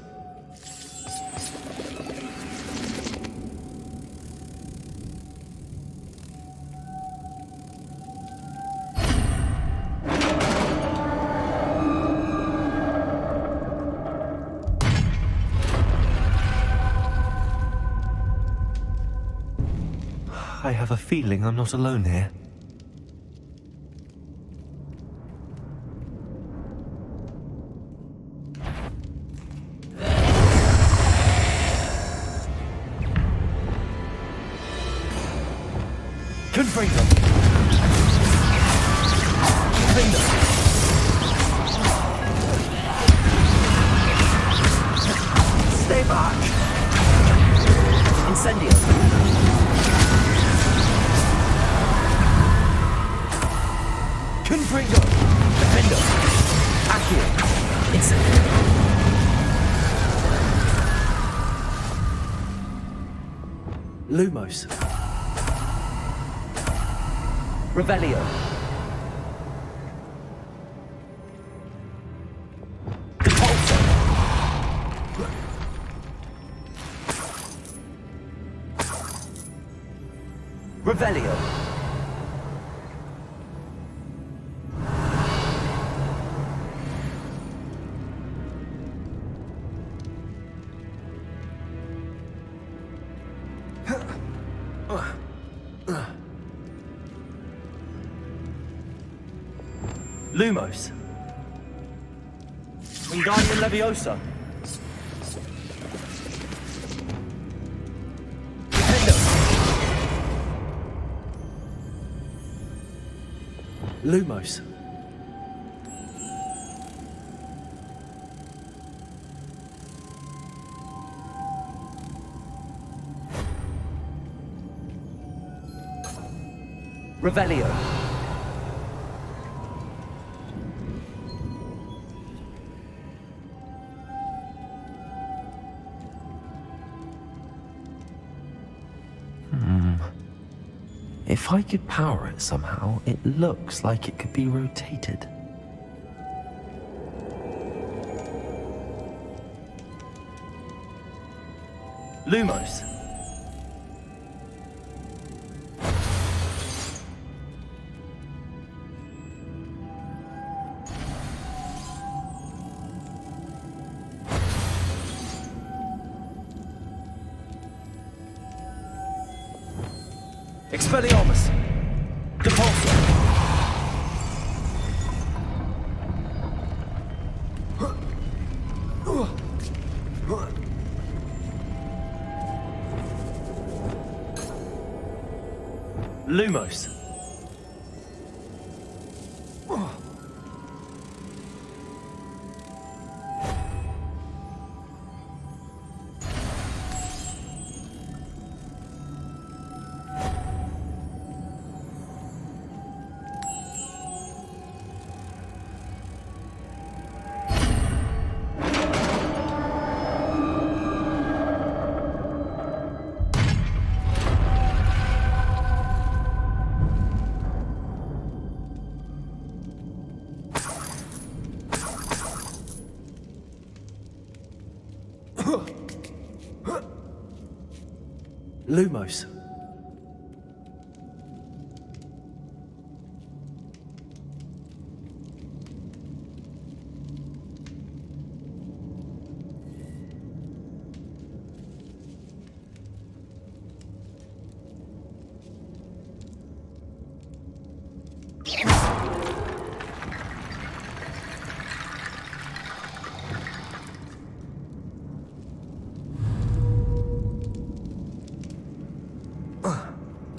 I have a feeling I'm not alone here. Confringo. Confringo. Stay back. Incendio. Confringo. Defendo. Accio. Incendio. Lumos. Revelio. Repulsor. Revelio. Lumos. Wingardium Leviosa. Defendo. Lumos. Revelio. If I could power it somehow, it looks like it could be rotated. Lumos. Expelliarmus. Depulso. Lumos. Lumos.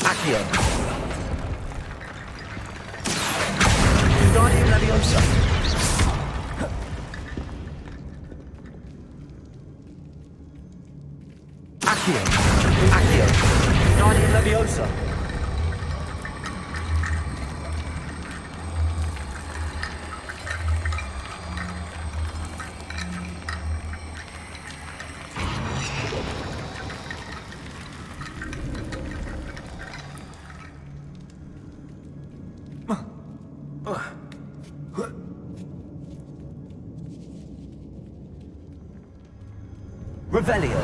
Accio. Guardian Leviosa. Accio. Accio. Guardian Leviosa. Revelio.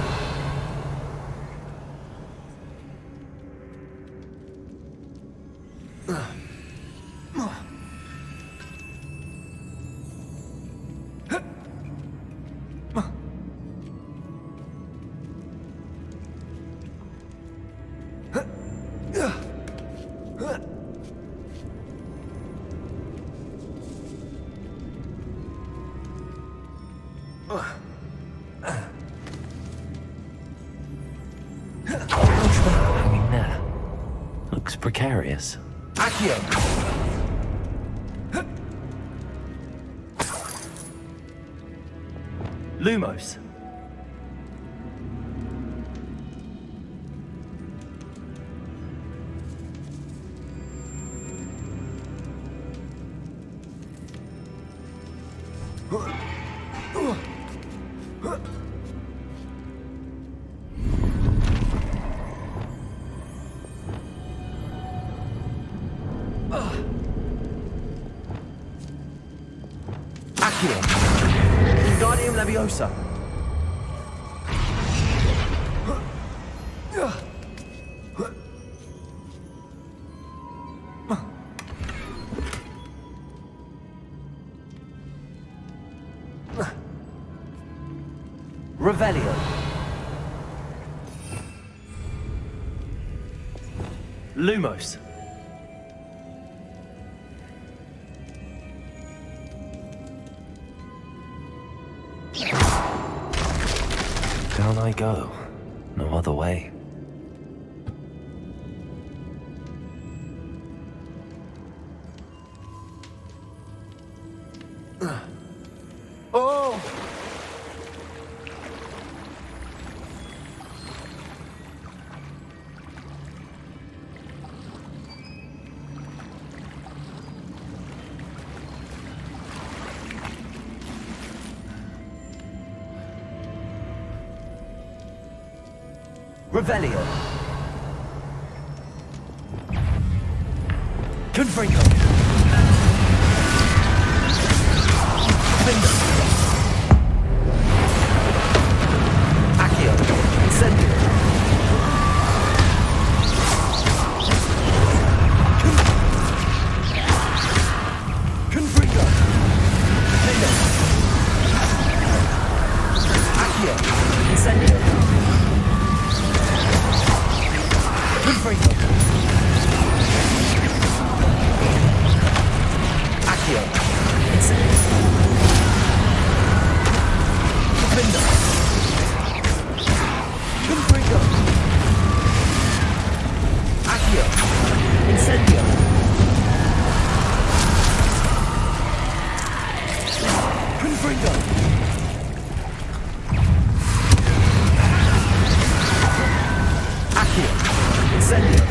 Precarious. Accio. Lumos. Guardian Leviosa. Revelio. Lumos. Down I go. No other way. Oh! Revelio. Confringo. Accio. Incendio. Vinder. Confringo. Accio. Incendio. Confringo. Accio. Incendio.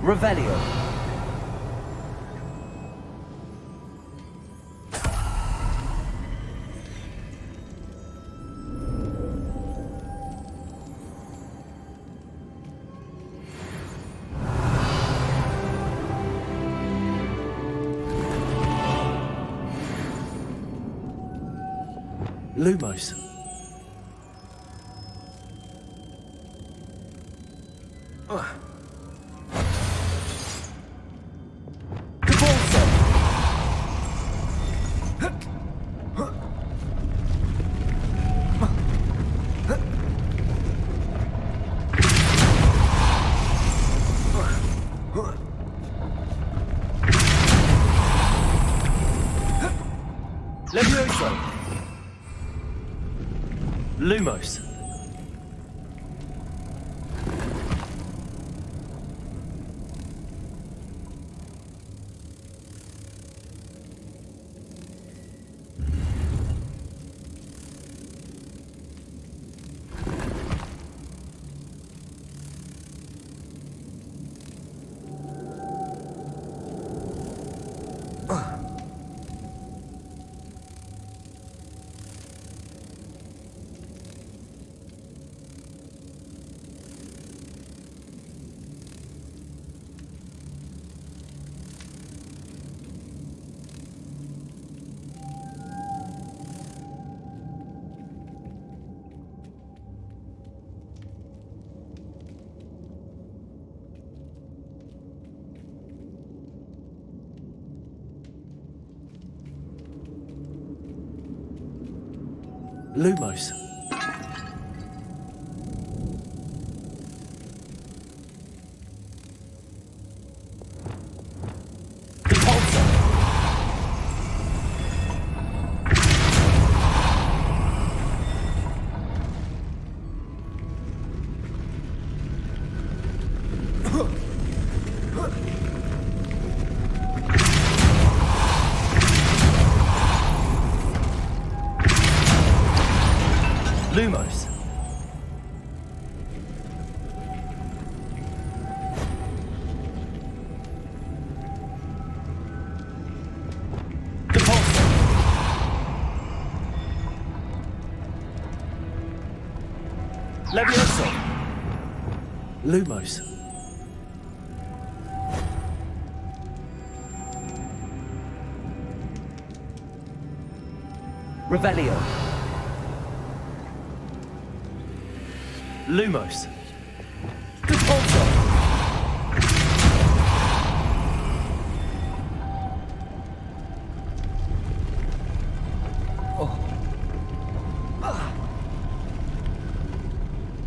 Revelio. Lumos. Levioso. Lumos. Lumos. Lumos. Depulso. Levioso. Lumos. Revelio. Lumos. Depulso. Oh.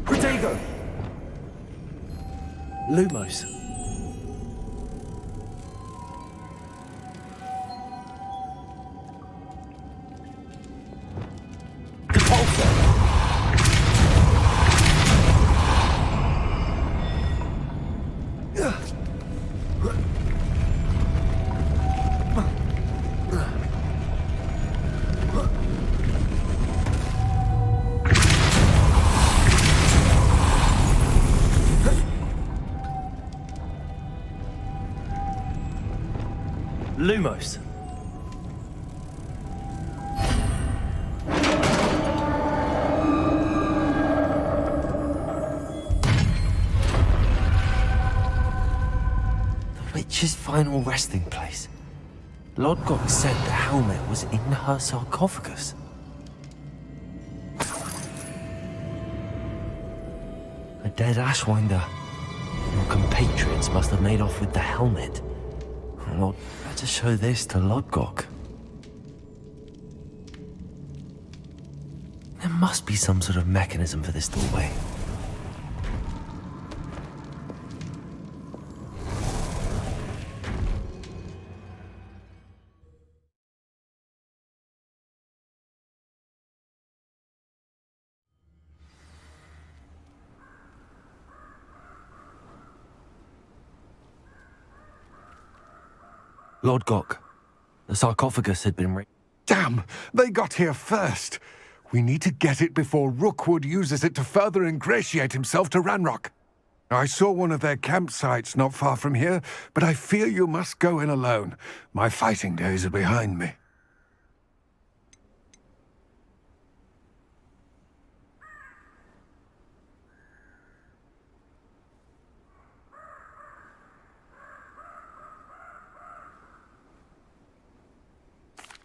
Protego. Lumos. Depulso. Lumos. The witch's final resting place. Lodgok said the helmet was in her sarcophagus. A dead Ashwinder. Your compatriots must have made off with the helmet. Lord, better show this to Lodgok. There must be some sort of mechanism for this doorway. Lord Gok, the sarcophagus had been Damn! They got here first! We need to get it before Rookwood uses it to further ingratiate himself to Ranrock. I saw one of their campsites not far from here, but I fear you must go in alone. My fighting days are behind me.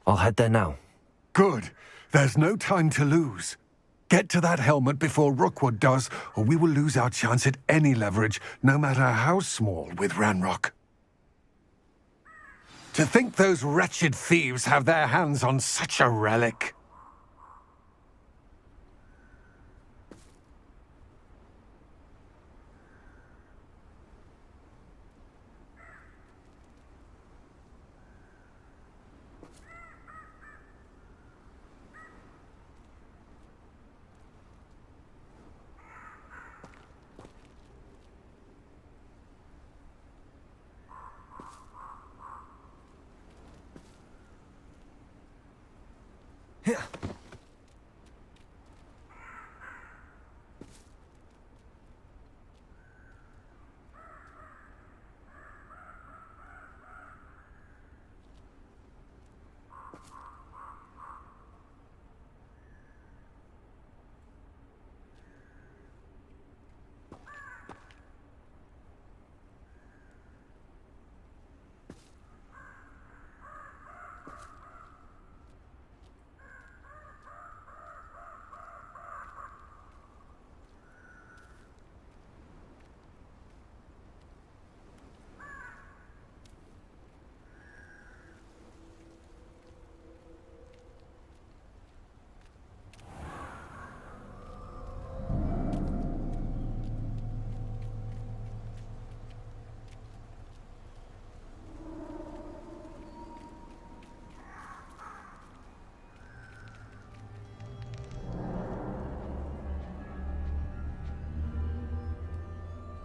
I'll head there now. Good. There's no time to lose. Get to that helmet before Rookwood does, or we will lose our chance at any leverage, no matter how small, with Ranrock. To think those wretched thieves have their hands on such a relic.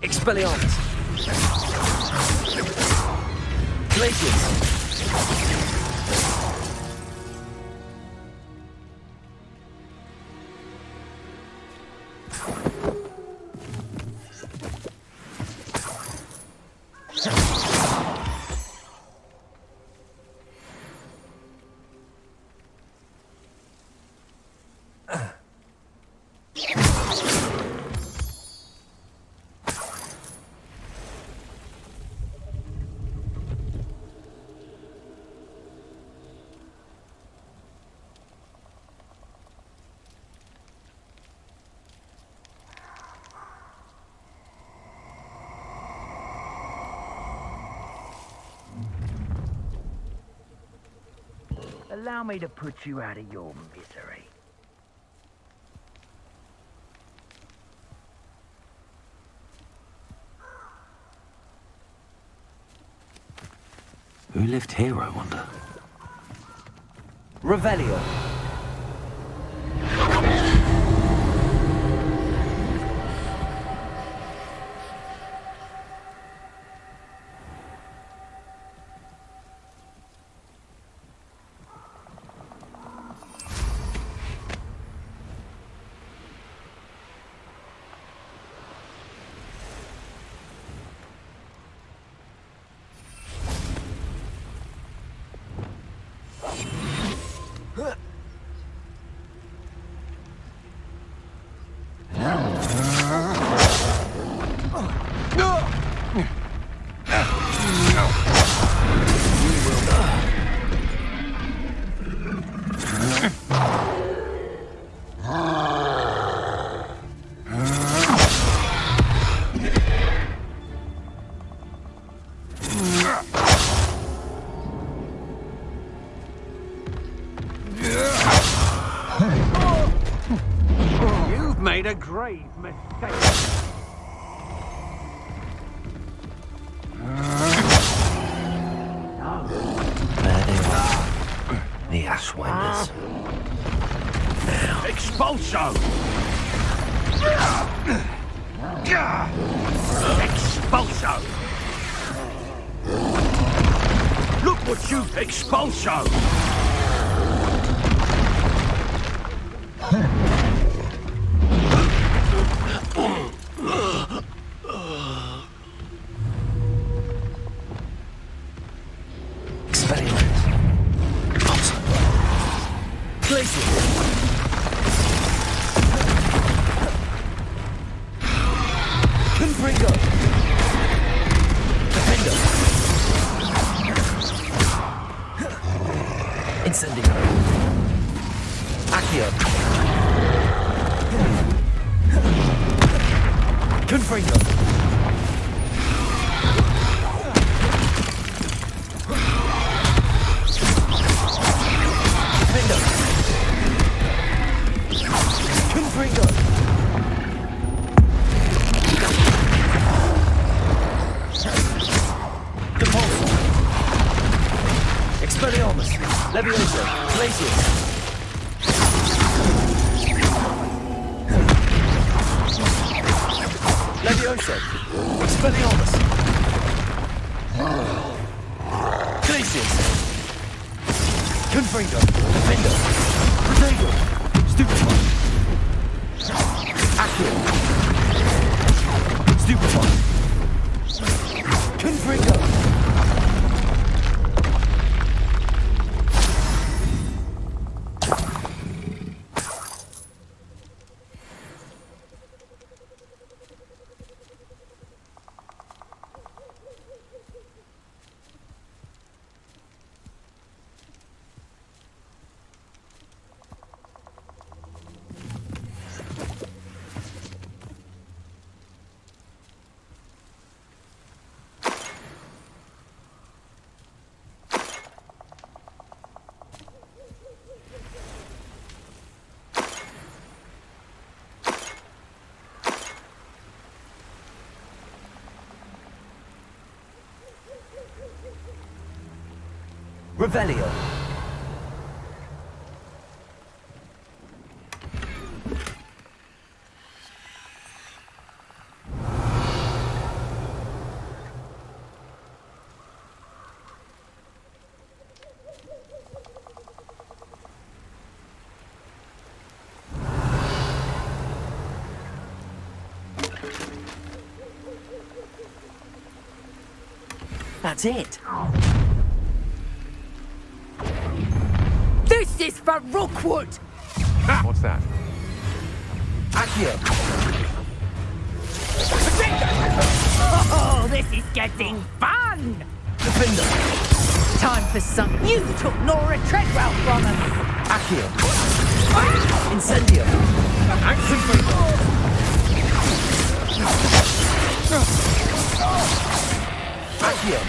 Expelliarmus! Glacius! Allow me to put you out of your misery. Who lived here, I wonder? Revelio! grave mistake. There they are. The Ashwinders. Now, expulso! Expulso! Look what you've expulso! Revelio. That's it. This is for Brookwood! What's that? Accio. Oh, this is getting fun! Defender. Time for some. You took Nora Treadwell from us! Accio. Incendio. Action Accio.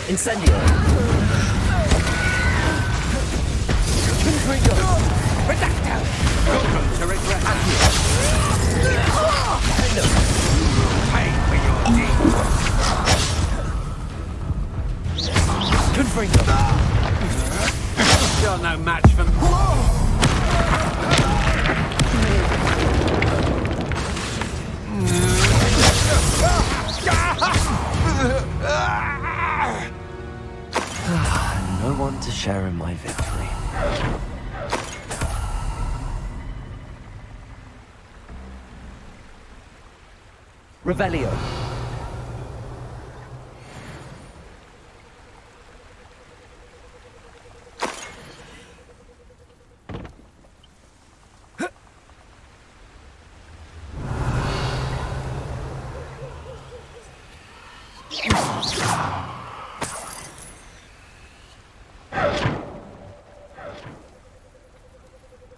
Incendio. Confringo. Redacto! Welcome to regret Accio. Defender. Pay for your deeds. Confringo. You're no match for... No one to share in my victory. Revelio.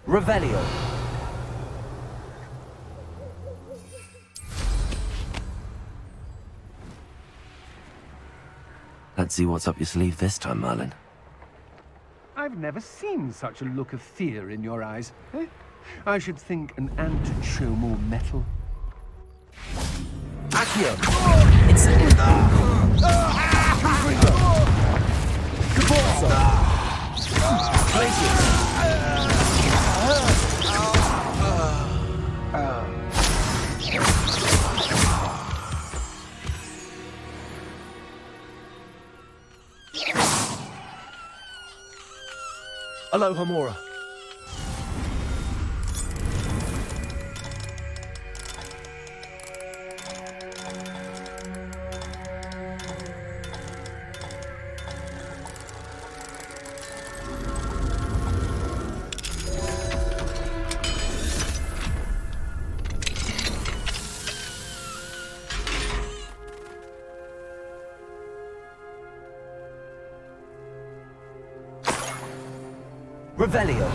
Revelio. Let's see what's up your sleeve this time, Merlin. I've never seen such a look of fear in your eyes. Eh? I should think an ant would show more metal. Accio! Incendio! Confringo! Caborzo! Glacius! Aloha Mora. Revelio.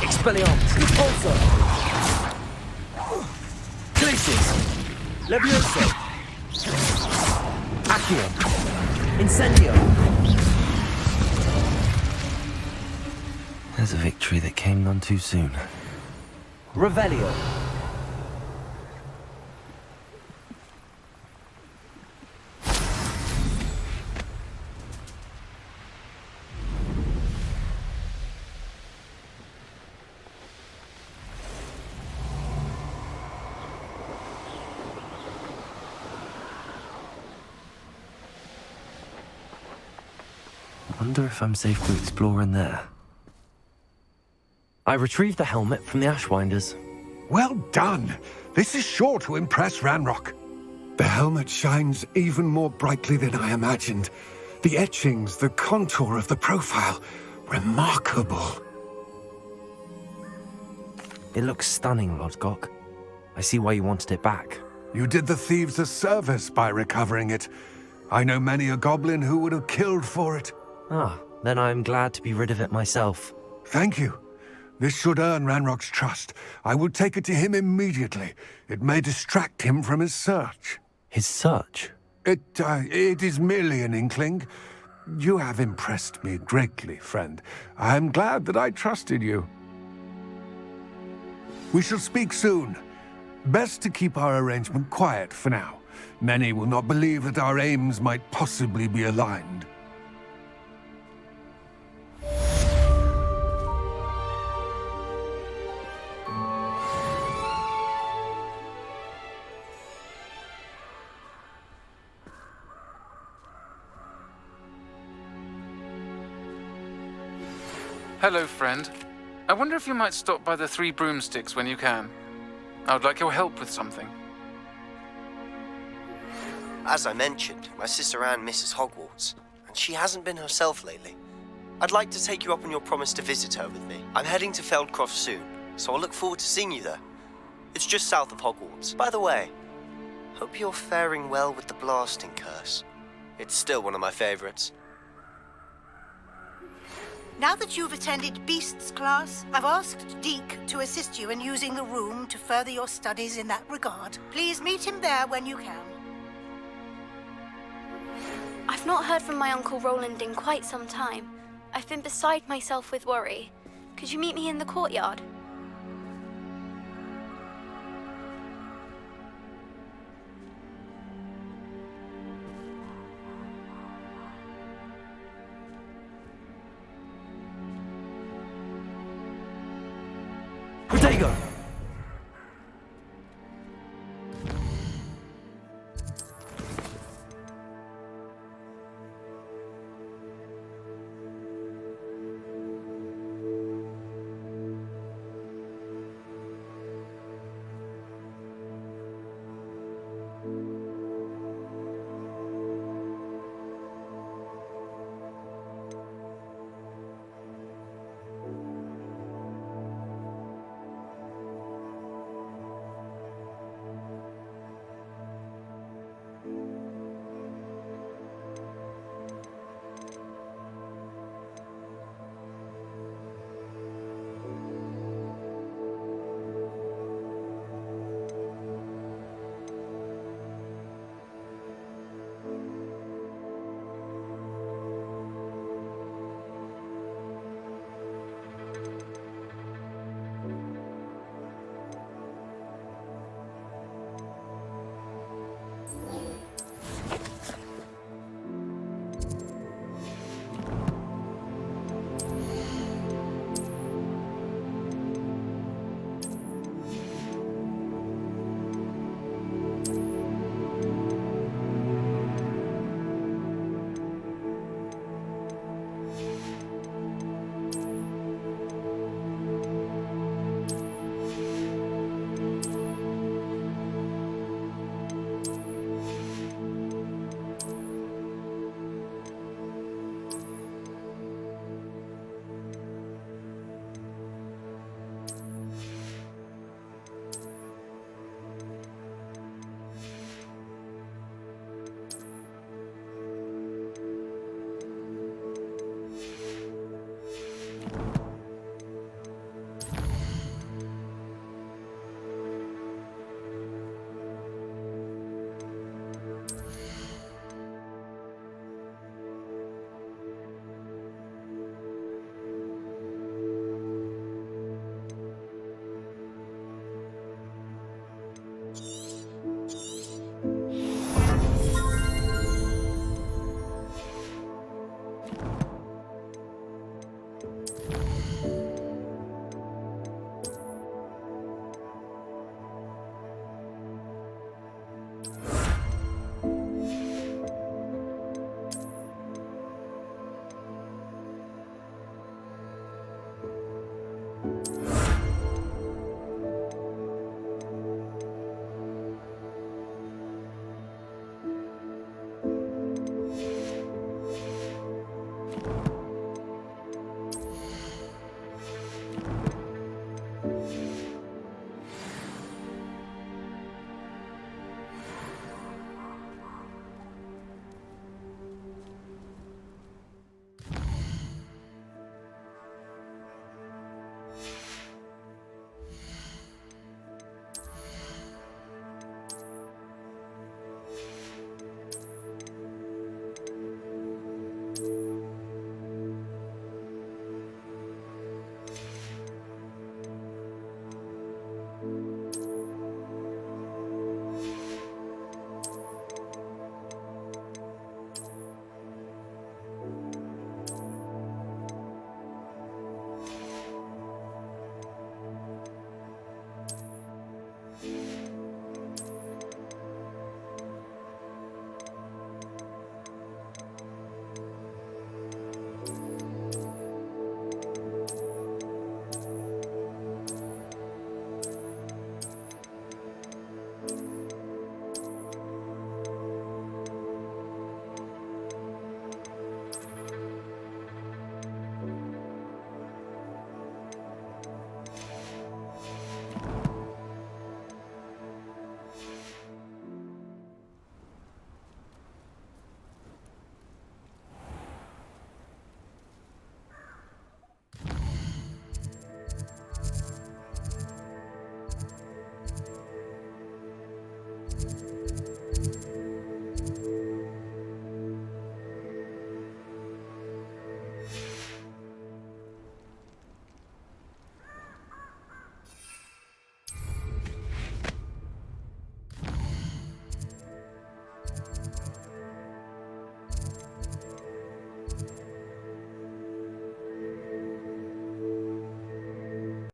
Expelliarmus! Repulsor! Glacius! Levioso! Accio! Incendio! There's a victory that came none too soon. Revelio! Wonder if I'm safe to explore in there. I retrieved the helmet from the Ashwinders. Well done! This is sure to impress Ranrock. The helmet shines even more brightly than I imagined. The etchings, the contour of the profile, remarkable. It looks stunning, Lodgok. I see why you wanted it back. You did the thieves a service by recovering it. I know many a goblin who would have killed for it. Ah, then I'm glad to be rid of it myself. Thank you. This should earn Ranrock's trust. I will take it to him immediately. It may distract him from his search. His search? It is merely an inkling. You have impressed me greatly, friend. I am glad that I trusted you. We shall speak soon. Best to keep our arrangement quiet for now. Many will not believe that our aims might possibly be aligned. Hello, friend. I wonder if you might stop by the Three Broomsticks when you can. I would like your help with something. As I mentioned, my sister Anne misses Hogwarts, and she hasn't been herself lately. I'd like to take you up on your promise to visit her with me. I'm heading to Feldcroft soon, so I'll look forward to seeing you there. It's just south of Hogwarts. By the way, hope you're faring well with the blasting curse. It's still one of my favorites. Now that you've attended Beasts class, I've asked Deke to assist you in using the room to further your studies in that regard. Please meet him there when you can. I've not heard from my Uncle Roland in quite some time. I've been beside myself with worry. Could you meet me in the courtyard? There you go.